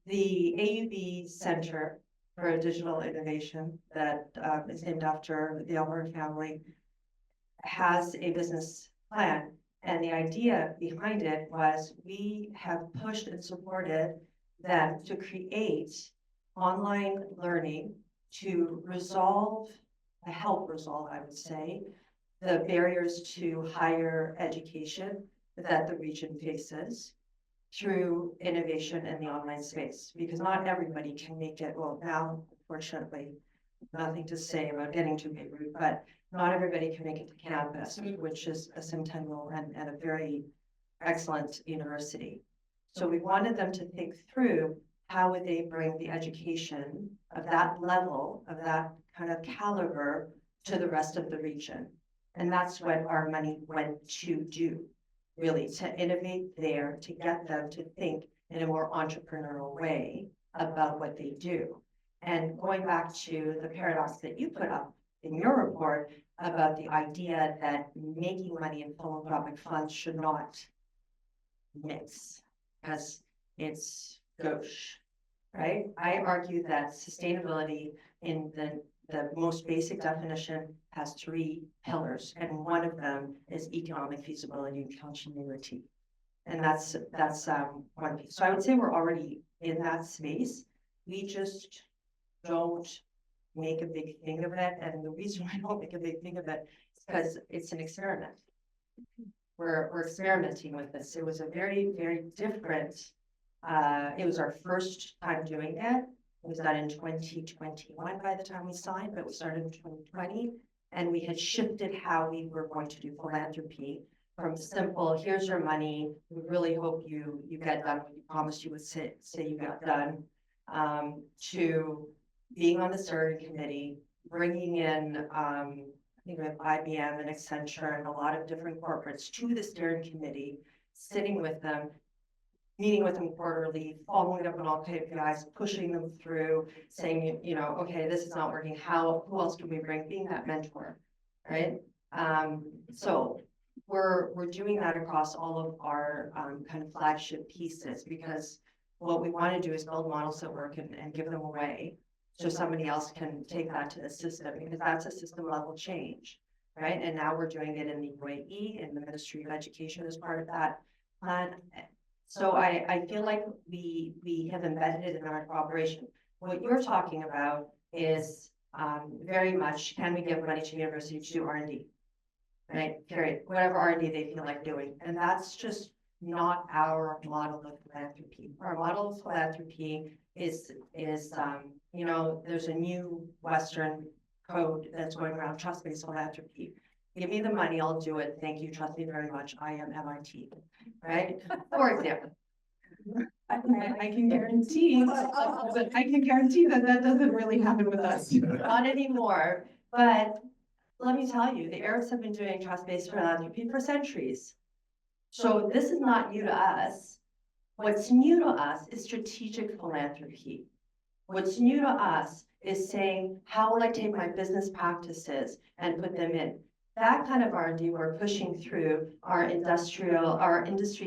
the AUB Center for Digital Innovation that is named after the Albert family has a business plan. And the idea behind it was we have pushed and supported them to create online learning to help resolve, I would say, the barriers to higher education that the region faces through innovation in the online space, because not everybody can make it. Well, now, unfortunately, nothing to say about getting to Beirut, but not everybody can make it to campus, which is a centennial and a very excellent university. So we wanted them to think through how would they bring the education of that level, of that kind of caliber, to the rest of the region. And that's what our money went to do, really, to innovate there, to get them to think in a more entrepreneurial way about what they do. And going back to the paradox that you put up in your report about the idea that making money in philanthropic funds should not mix, because it's gauche, right? I argue that sustainability in the most basic definition has 3 pillars, and one of them is economic feasibility and continuity. And that's one piece. So I would say we're already in that space. We just don't make a big thing of it. And the reason I don't make a big thing of it is because it's an experiment. We're experimenting with this. It was a very, very different, it was our first time doing it. It was done in 2021 by the time we signed, but we started in 2020. And we had shifted how we were going to do philanthropy from simple, here's your money, we really hope you get done what you promised you would say you got done, to being on the steering committee, bringing in, I think we have IBM and Accenture and a lot of different corporates to the steering committee, sitting with them, meeting with them quarterly, following up on all KPIs, pushing them through, saying, you know, okay, this is not working. Who else can we bring? Being that mentor, right? So we're doing that across all of our kind of flagship pieces, because what we want to do is build models that work and give them away so somebody else can take that to the system, because that's a system level change, right? And now we're doing it in the UAE, and the Ministry of Education is part of that plan. So I feel like we have embedded it in our cooperation. What you're talking about is very much, can we give money to university to do R&D, right? Period. Whatever R&D they feel like doing. And that's just not our model of philanthropy. Our model of philanthropy is you know, there's a new Western code that's going around, trust-based philanthropy. Give me the money, I'll do it. Thank you, trust me very much. I am MIT, right? For example. I can guarantee, but I can guarantee that doesn't really happen with us. Not anymore, but let me tell you, the Arabs have been doing trust-based philanthropy for centuries. So this is not new to us. What's new to us is strategic philanthropy. What's new to us is saying, how will I take my business practices and put them in? That kind of R&D we're pushing through our industry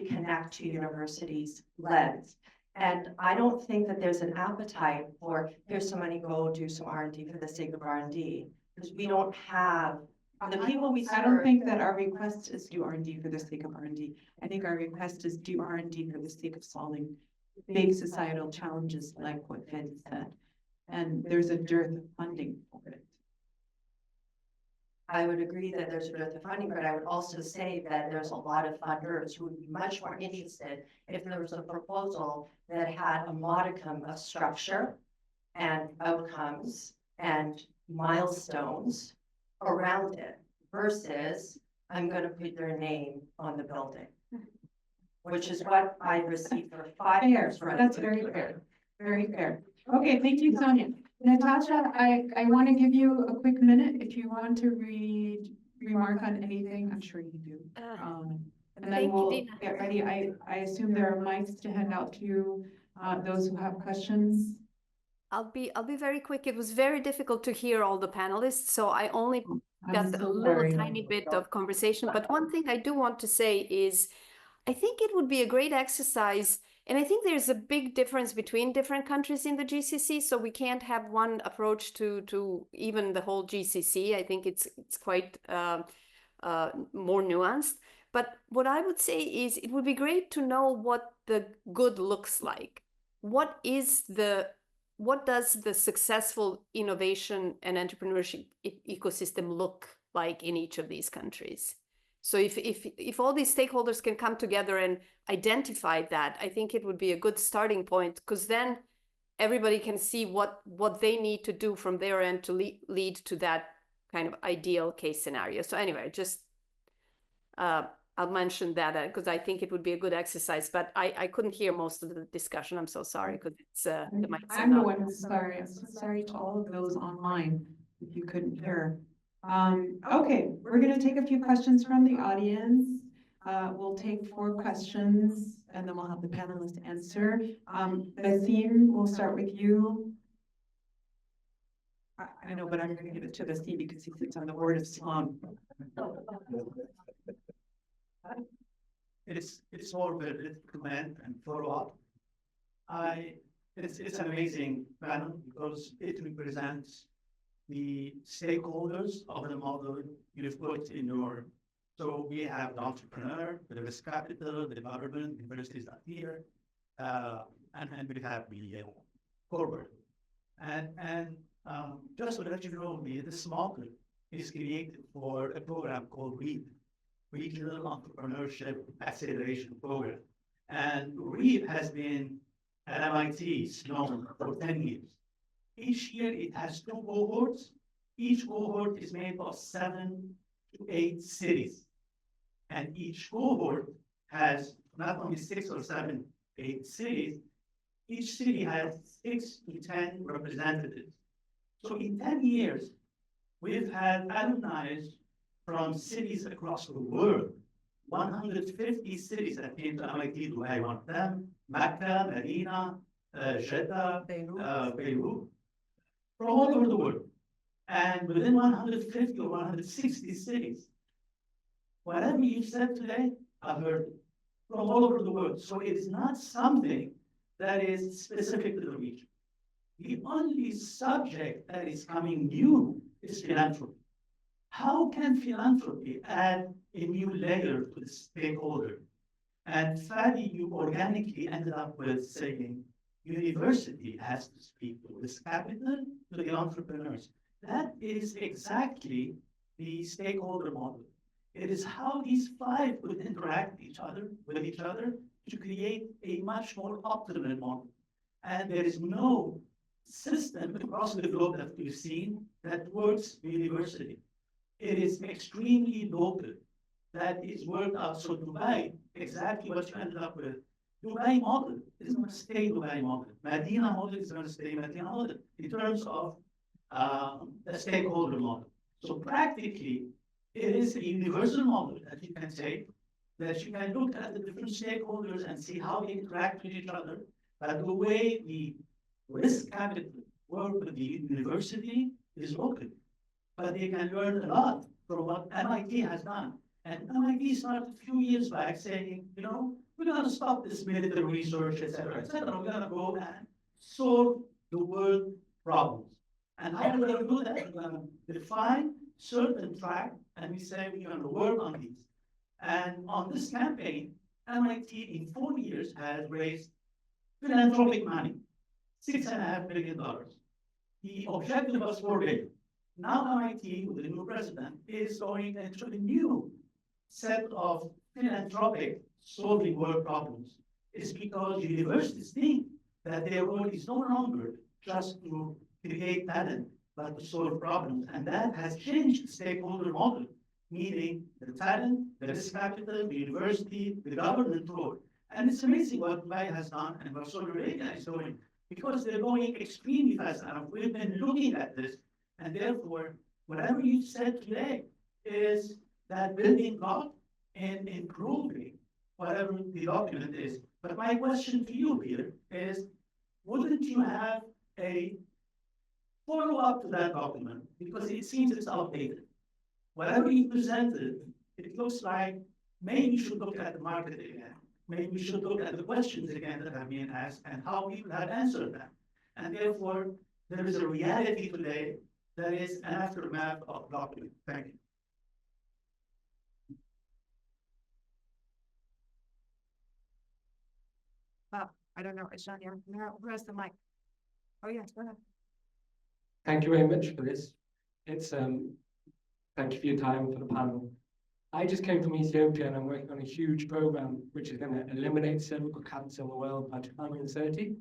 connect to universities lens. And I don't think that there's an appetite for, here's some money, go do some R&D for the sake of R&D, because we don't have the people we serve. I don't think that our request is do R&D for the sake of R&D. I think our request is do R&D for the sake of solving big societal challenges like what Khalid said. And there's a dearth of funding for it. I would agree that there's a dearth of funding, but I would also say that there's a lot of funders who would be much more interested if there was a proposal that had a modicum of structure and outcomes and milestones around it versus I'm going to put their name on the building, which is what I received for 5 years. That's very fair. Very fair. Okay, thank you, Sonia. Natasha, I want to give you a quick minute if you want to remark on anything. I'm sure you do. And then Thank you, we'll Dina. get ready. I assume there are mics to hand out to those who have questions. I'll be very quick. It was very difficult to hear all the panelists, so I only I'm got so a little sorry. tiny bit of conversation. But one thing I do want to say is I think it would be a great exercise, and I think there's a big difference between different countries in the GCC, so we can't have one approach to even the whole GCC. I think it's quite more nuanced. But what I would say is it would be great to know what the good looks like. What does the successful innovation and entrepreneurship ecosystem look like in each of these countries? So if all these stakeholders can come together and identify that, I think it would be a good starting point, because then everybody can see what they need to do from their end to lead to that kind of ideal case scenario. So anyway, just I'll mention that because I think it would be a good exercise, but I couldn't hear most of the discussion. I'm so sorry because it's the mics. I'm the one who's sorry. I'm so sorry to all of those online if you couldn't hear. Okay, we're going to take a few questions from the audience. We'll take 4 questions and then we'll have the panelists answer. Basim, we'll start with you. I know, but I'm going to give it to Basim because he sits on the board of Sloan. It's all very command and follow up. It's an amazing panel because it represents the stakeholders of the model you've put in your. So we have the entrepreneur, the risk capital, the development, universities are here, and we have the corporate. And just to let you know, this model is created for a program called REAP, Regional Entrepreneurship Acceleration Program. And REAP has been at MIT Sloan for 10 years. Each year it has 2 cohorts. Each cohort is made of 7 to 8 cities. And each cohort has not only 6 or 7, 8 cities, each city has 6 to 10 representatives. So in 10 years, we've had alumni from cities across the world, 150 cities that came to MIT, Dubai, one of them, Mecca, Medina, Jeddah, Beirut, from all over the world. And within 150 or 160 cities, whatever you said today, I've heard it from all over the world. So it is not something that is specific to the region. The only subject that is coming new is philanthropy. How can philanthropy add a new layer to the stakeholder? And Fadi, you organically ended up with saying university has to speak to this capital, to the entrepreneurs. That is exactly the stakeholder model. It is how these 5 would interact with each other to create a much more optimal model. And there is no system across the globe that we've seen that works with university. It is extremely local. That is worked out. So Dubai, exactly what you ended up with. Dubai model is going to stay Dubai model. Medina model is going to stay Medina model in terms of the stakeholder model. So practically, it is a universal model that you can take, that you can look at the different stakeholders and see how they interact with each other. But the way the risk capital work with the university is local, but they can learn a lot from what MIT has done. And MIT started a few years back saying, you know, we're going to stop this military research, et cetera, et cetera. We're going to go and solve the world problems. And how are we going to do that? We're going to define certain track, and we say we're going to work on these. And on this campaign, MIT in 4 years has raised philanthropic money, $6.5 billion. The objective was $4 billion. Now MIT, with the new president, is going into a new set of philanthropic solving world problems. It's because universities think that their role is no longer just to create talent, but to solve problems. And that has changed the stakeholder model, meaning the talent, the risk capital, the university, the government role. And it's amazing what Dubai has done and what Saudi Arabia is doing, because they're going extremely fast. And we've been looking at this, and therefore, whatever you said today is that building block and improving whatever the document is. But my question to you here is, wouldn't you have a follow-up to that document? Because it seems it's outdated. Whatever you presented, it looks like maybe we should look at the market again. Maybe we should look at the questions again that have been asked and how people have answered them. And therefore, there is a reality today that is an aftermath of document. Thank you. I don't know, Shania, who has the mic? Oh, yes, go ahead. Thank you very much for this. It's thank you for your time, for the panel. I just came from Ethiopia and I'm working on a huge program which is going to eliminate cervical cancer in the world by 2030.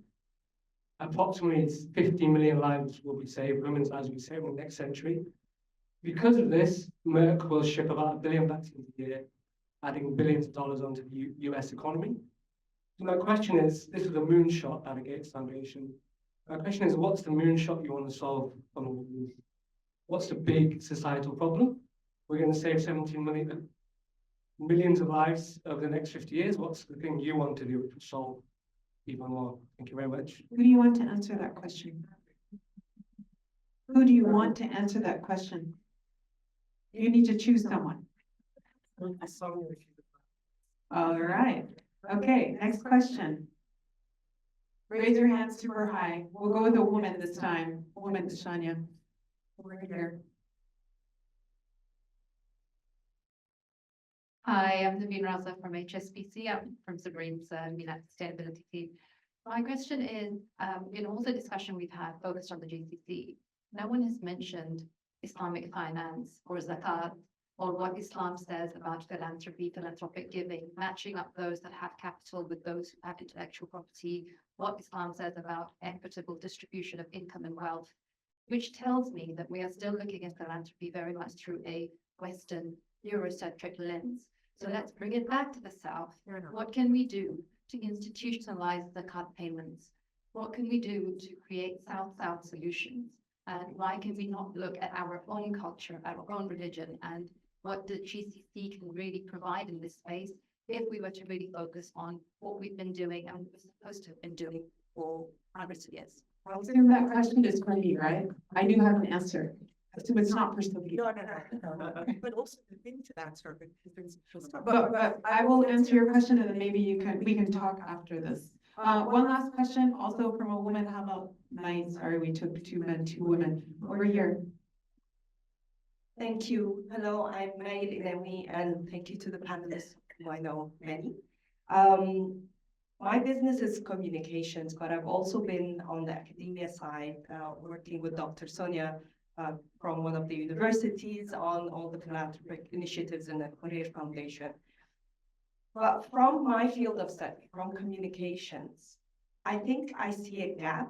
Approximately 50 million lives will be saved, women's lives will be saved in the next century. Because of this, Merck will ship about 1 billion vaccines a year, adding billions of dollars onto the US economy. So my question is, this is a moonshot at a Gates Foundation. My question is, what's the moonshot you want to solve from the moon? What's the big societal problem? We're going to save 17 millions of lives over the next 50 years. What's the thing you want to do to solve even more? Thank you very much. Who do you want to answer that question? Who do you want to answer that question? You need to choose someone. All right. Okay, next question. Raise your hand super high. We'll go with a woman this time. A woman, Shania. Over here. Hi, I'm Naveen Raza from HSBC. I'm from Sabrina's Sustainability team. My question is, in all the discussion we've had focused on the GCC, no one has mentioned Islamic finance or zakat, or what Islam says about philanthropy, philanthropic giving, matching up those that have capital with those who have intellectual property, what Islam says about equitable distribution of income and wealth, which tells me that we are still looking at philanthropy very much through a Western Eurocentric lens. So let's bring it back to the South. What can we do to institutionalize the cut payments? What can we do to create South-South solutions? And why can we not look at our own culture, our own religion, and what the GCC can really provide in this space if we were to really focus on what we've been doing and we're supposed to have been doing for hundreds of years? I assume that question is for me, right? I do have an answer. So it's not for Sophie. No. But also the thing to answer. But I will answer your question and then maybe we can talk after this. One last question, also from a woman. How about mine? Sorry, we took 2 men, 2 women. Over here. Thank you. Hello, I'm May Ilemi, and thank you to the panelists, who I know many. My business is communications, but I've also been on the academia side, working with Dr. Sonia from one of the universities on all the philanthropic initiatives in the Career Foundation. But from my field of study, from communications, I think I see a gap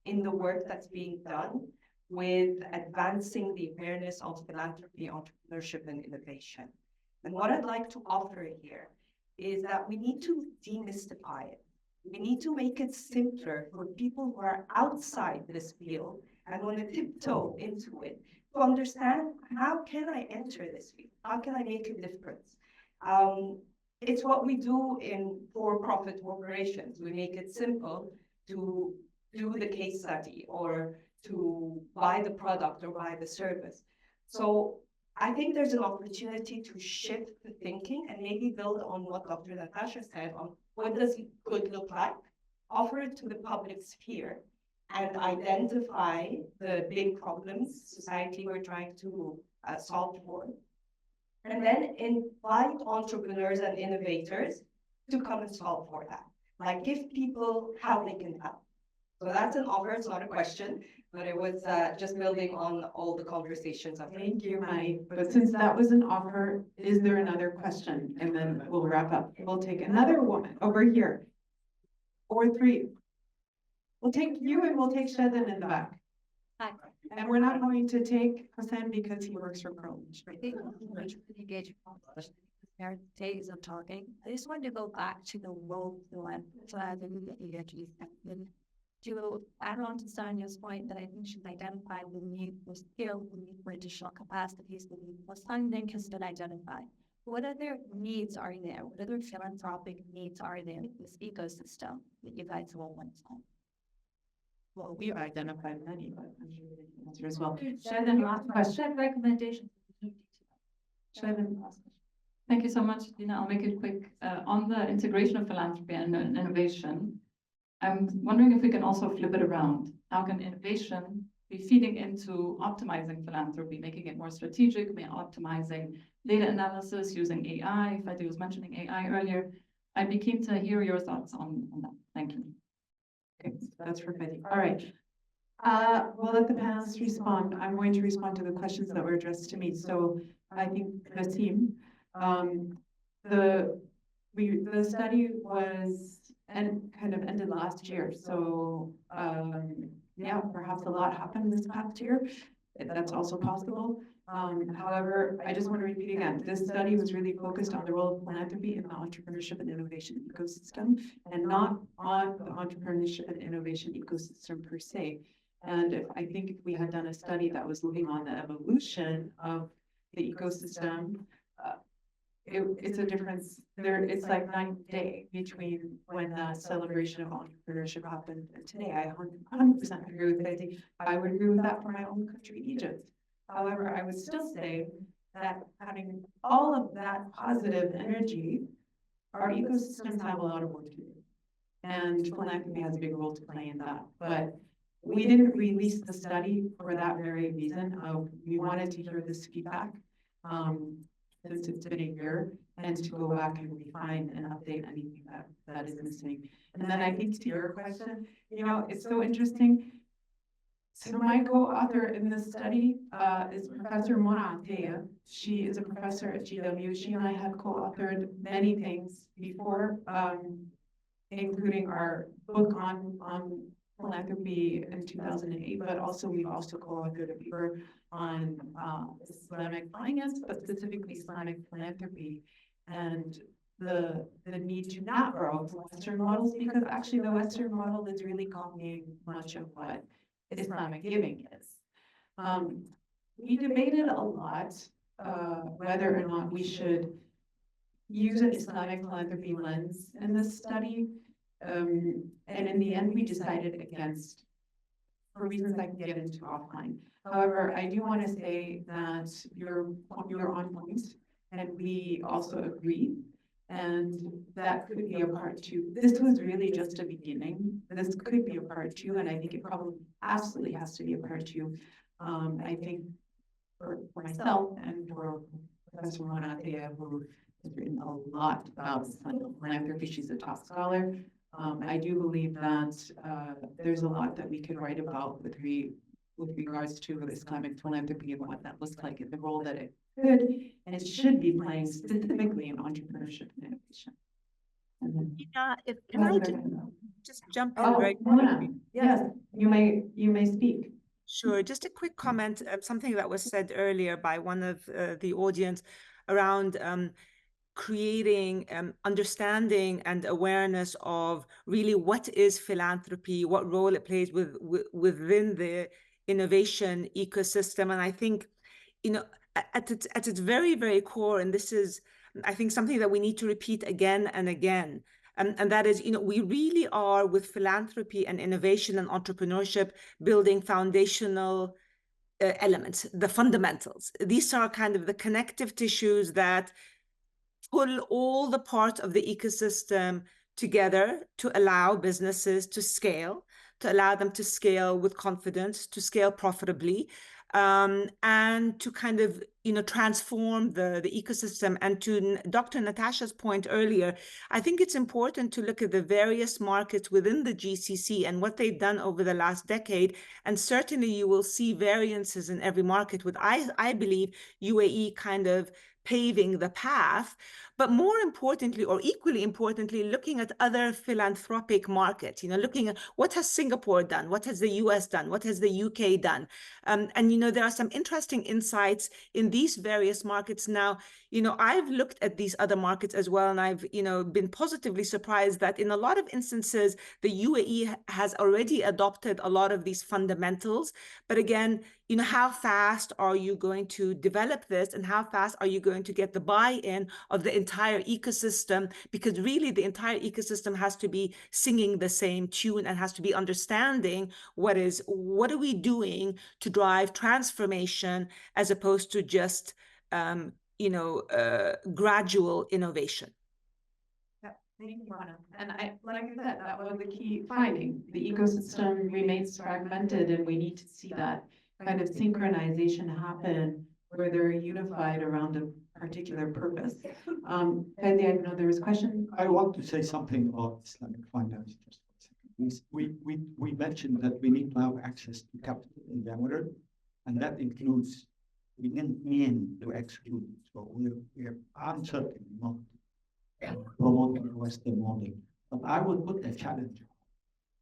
in the work that's being done with advancing the awareness of philanthropy, entrepreneurship, and innovation. And what I'd like to offer here is that we need to demystify it. We need to make it simpler for people who are outside this field and want to tiptoe into it to understand, how can I enter this field? How can I make a difference? It's what we do in for-profit corporations. We make it simple to do the case study or to buy the product or buy the service. So I think there's an opportunity to shift the thinking and maybe build on what Dr. Natasha said on what does good look like, offer it to the public sphere, and identify the big problems society we're trying to solve for. And then invite entrepreneurs and innovators to come and solve for that. Like give people how they can help. So that's an offer, it's not a question, but it was just building on all the conversations. Thank you, Mai. But since that was an offer, is there another question? And then we'll wrap up. We'll take another woman over here. Or three. We'll take you and we'll take Shedan in the back. Hi. And we're not going to take Hassan because he works for Pearl. Days of talking. I just wanted to go back to the role to add on to Sonia's point that I think she's identified the need for skill, the need for additional capacities, the need for funding has been identified. What other needs are there? What other philanthropic needs are there in this ecosystem that you guys will want to? Well, we identified many, but I'm sure we can answer as well. Shedan, last question. Recommendations. Shedan, last question. Thank you so much, Dina. I'll make it quick. On the integration of philanthropy and innovation, I'm wondering if we can also flip it around. How can innovation be feeding into optimizing philanthropy, making it more strategic, optimizing data analysis using AI? Fadi was mentioning AI earlier. I'd be keen to hear your thoughts on that. Thank you. Okay, so that's for Fadi. All right. We'll let the panelists respond. I'm going to respond to the questions that were addressed to me. So I think Naseem, the study was and kind of ended last year. So yeah, perhaps a lot happened this past year. That's also possible. However, I just want to repeat again, this study was really focused on the role of philanthropy in the entrepreneurship and innovation ecosystem, and not on the entrepreneurship and innovation ecosystem per se. And I think if we had done a study that was looking on the evolution of the ecosystem, it's a difference there. It's like night and day between when the celebration of entrepreneurship happened and today. I 100% agree with Fadi. I would agree with that for my own country, Egypt. However, I would still say that having all of that positive energy, our ecosystems have a lot of work to do. And philanthropy has a big role to play in that. But we didn't release the study for that very reason. We wanted to hear this feedback since it's been a year, and to go back and refine and update anything that is missing. And then I think to your question, you know, it's so interesting. So my co-author in this study is Professor Mona Ateya. She is a professor at GW. She and I have co-authored many things before, including our book on philanthropy in 2008, but also we've also co-authored a paper on Islamic finance, but specifically Islamic philanthropy, and the need to not borrow from Western models, because actually the Western model is really copying much of what Islamic giving is. We debated a lot whether or not we should use an Islamic philanthropy lens in this study. And in the end, we decided against, for reasons I can get into offline. However, I do want to say that you're on point, and we also agree, and that could be a part two. This was really just a beginning. This could be a part two, and I think it probably absolutely has to be a part two. I think for myself and for Professor Mona Ateya, who has written a lot about philanthropy, she's a top scholar. I do believe that there's a lot that we could write about with regards to Islamic philanthropy and what that looks like and the role that it could and it should be playing specifically in entrepreneurship and innovation. And then, Can I just jump in very Mona, quickly? yes, you may speak. Sure, just a quick comment, something that was said earlier by one of the audience around creating understanding and awareness of really what is philanthropy, what role it plays within the innovation ecosystem. And I think, you know, at its very, very core, and this is, I think, something that we need to repeat again and again, And that is, we really are with philanthropy and innovation and entrepreneurship building foundational elements, the fundamentals. These are kind of the connective tissues that pull all the parts of the ecosystem together to allow businesses to scale, to allow them to scale with confidence, to scale profitably, and to kind of transform the ecosystem. And to Dr. Natasha's point earlier, I think it's important to look at the various markets within the GCC and what they've done over the last decade. And certainly you will see variances in every market, with I believe UAE kind of paving the path, but more importantly, or equally importantly, looking at other philanthropic markets, looking at what has Singapore done, what has the US done, what has the UK done. And, there are some interesting insights in these various markets. Now, I've looked at these other markets as well, and I've, been positively surprised that in a lot of instances, the UAE has already adopted a lot of these fundamentals. But again, how fast are you going to develop this, and how fast are you going to get the buy-in of the entire ecosystem? Because really the entire ecosystem has to be singing the same tune and has to be understanding what are we doing to drive transformation as opposed to just gradual innovation. Thank you, Rana. And like I said, that was the key finding. The ecosystem remains fragmented, and we need to see that kind of synchronization happen where they're unified around a particular purpose. Khalid, I know there was a question. I want to say something about Islamic finance. Just for a second. We mentioned that we need to have access to capital in the Emirates, and that includes, we didn't mean to exclude. So I'm certainly not promoting the Western model, but I would put a challenge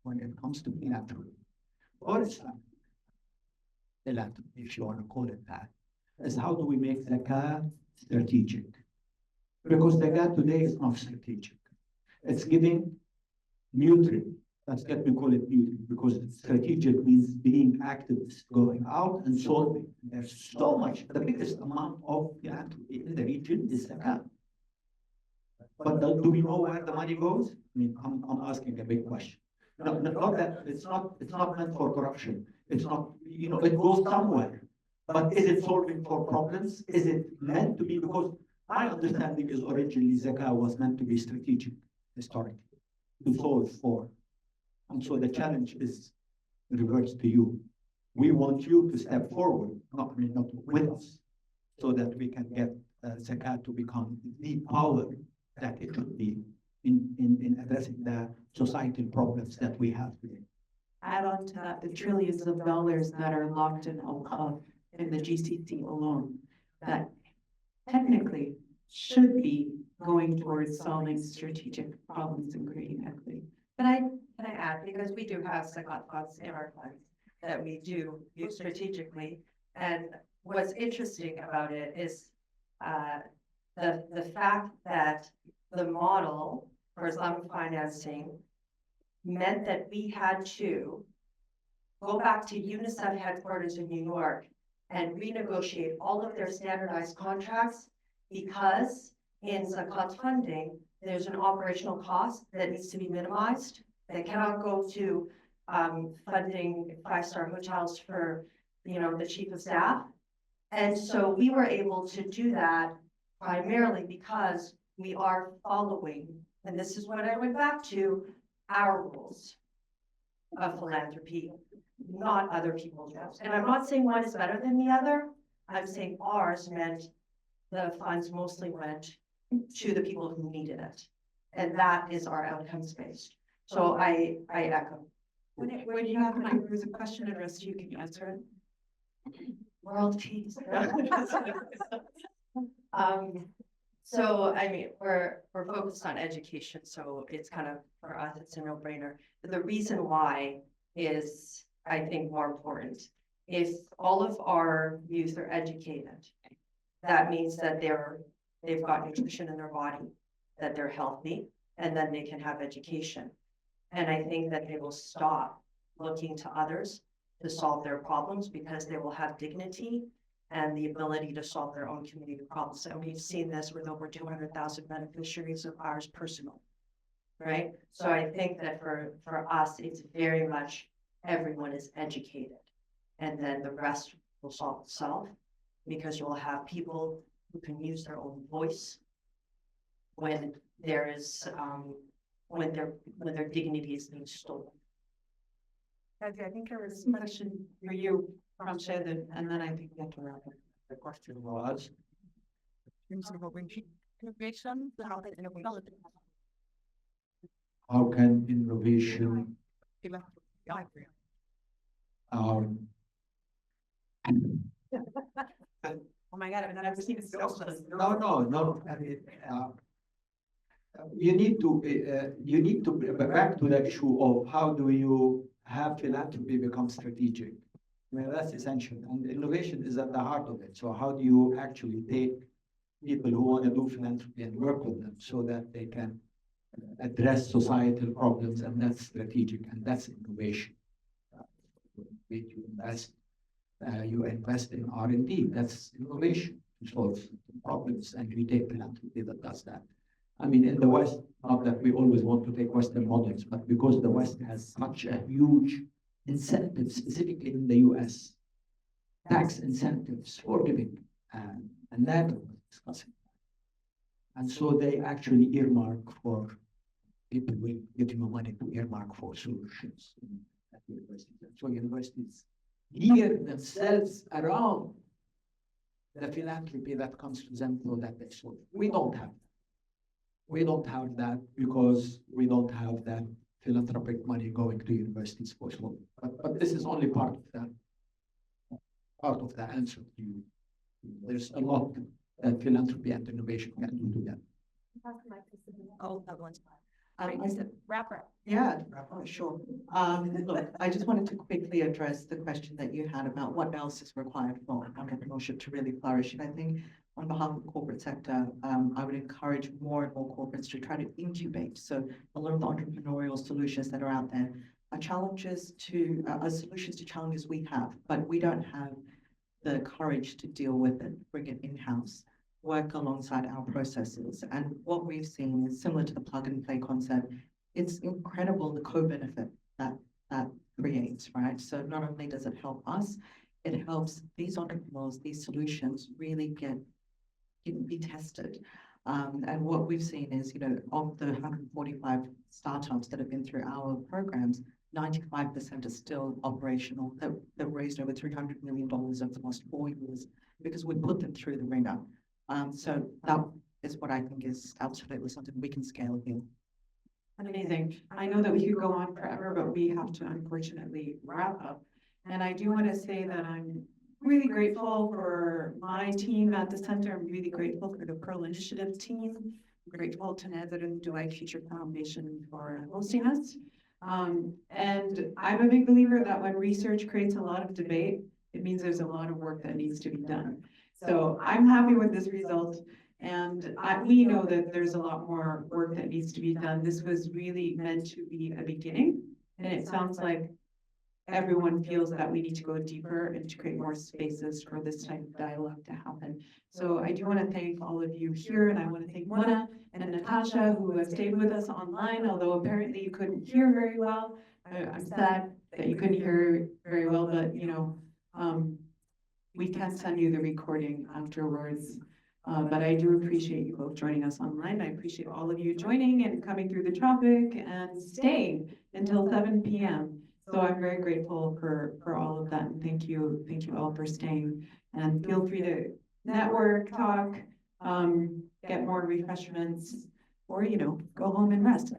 when it comes to philanthropy, or Islam, philanthropy, if you want to call it that, is how do we make zakat strategic? Because zakat today is not strategic. It's giving neutral. That's what we call it neutral, because strategic means being active, going out and solving. There's so much, the biggest amount of philanthropy in the region is zakat. But do we know where the money goes? I mean, I'm asking a big question. No, not that it's not meant for corruption. It's not, it goes somewhere. But is it solving for problems? Is it meant to be? Because my understanding is originally zakat was meant to be strategic, historically, to solve for. And so the challenge is reverts to you. We want you to step forward, not with us, so that we can get zakat to become the power that it should be in addressing the societal problems that we have today. Add on to that the trillions of dollars that are locked in the GCC alone, that technically should be going towards solving strategic problems and creating equity. Can I add, because we do have zakat funds in our funds that we do use strategically, and what's interesting about it is the fact that the model for Islamic financing meant that we had to go back to UNICEF headquarters in New York and renegotiate all of their standardized contracts, because in zakat funding, there's an operational cost that needs to be minimized. They cannot go to funding five-star hotels for, the chief of staff. And so we were able to do that primarily because we are following, and this is what I went back to, our rules of philanthropy, not other people's rules. And I'm not saying one is better than the other. I'm saying ours meant the funds mostly went to the people who needed it. And that is our outcomes based. So I echo. When you have time, there's a question addressed to you, can you answer it? World peace. So I mean, we're focused on education, so it's kind of, for us, it's a no-brainer. But the reason why is, I think, more important. If all of our youth are educated, that means that they've got nutrition in their body, that they're healthy, and then they can have education. And I think that they will stop looking to others to solve their problems, because they will have dignity and the ability to solve their own community problems. And we've seen this with over 200,000 beneficiaries of ours personal. right? So I think that for us, it's very much everyone is educated. And then the rest will solve itself, because you'll have people who can use their own voice when there is, when their dignity is being stolen. I think there was a question for you from Shed, and then I think we have to wrap up. The question was, how can innovation Oh my God, I've never seen this. No. I mean, you need to back to the issue of how do you have philanthropy become strategic. I mean, that's essential, and innovation is at the heart of it. So how do you actually take people who want to do philanthropy and work with them so that they can address societal problems, and that's strategic, and that's innovation. You invest in R&D, that's innovation to solve problems, and we take philanthropy that does that. I mean, in the West, not that we always want to take Western models, but because the West has such a huge incentive, specifically in the US, tax incentives for giving, and that was discussing. And so they actually earmark for people will give you money to earmark for solutions at universities. So universities gear themselves around the philanthropy that comes to them so that they solve. We don't have that. We don't have that because we don't have that philanthropic money going to universities for solving. But this is only part of the answer to you. There's a lot that philanthropy and innovation can do together. Oh, that one's fine. I said, wrapper. Yeah, sure. Look, I just wanted to quickly address the question that you had about what else is required for entrepreneurship to really flourish. And I think on behalf of the corporate sector, I would encourage more and more corporates to try to incubate. So a lot of the entrepreneurial solutions that are out there are challenges to, are solutions to challenges we have, but we don't have the courage to deal with it, bring it in-house, work alongside our processes. And what we've seen is similar to the plug and play concept. It's incredible the co-benefit that creates, right? So not only does it help us, it helps these entrepreneurs, these solutions really be tested. And what we've seen is, you know, of the 145 startups that have been through our programs, 95% are still operational. They've raised over $300 million over the last 4 years because we put them through the ringer. So that is what I think is absolutely something we can scale here. Amazing. I know that we could go on forever, but we have to unfortunately wrap up. And I do want to say that I'm really grateful for my team at the center. I'm really grateful for the Pearl Initiative team. I'm grateful to Nazar and Dubai Future Foundation for hosting us. And I'm a big believer that when research creates a lot of debate, it means there's a lot of work that needs to be done. So I'm happy with this result. And we know that there's a lot more work that needs to be done. This was really meant to be a beginning. And it sounds like everyone feels that we need to go deeper and to create more spaces for this type of dialogue to happen. So I do want to thank all of you here, and I want to thank Mona and Natasha, who have stayed with us online, although apparently you couldn't hear very well. I'm sad that you couldn't hear very well, but you know, we can send you the recording afterwards. But I do appreciate you both joining us online. I appreciate all of you joining and coming through the traffic and staying until 7 p.m. So I'm very grateful for all of that, and thank you all for staying. And feel free to network, talk, get more refreshments, or you know, go home and rest.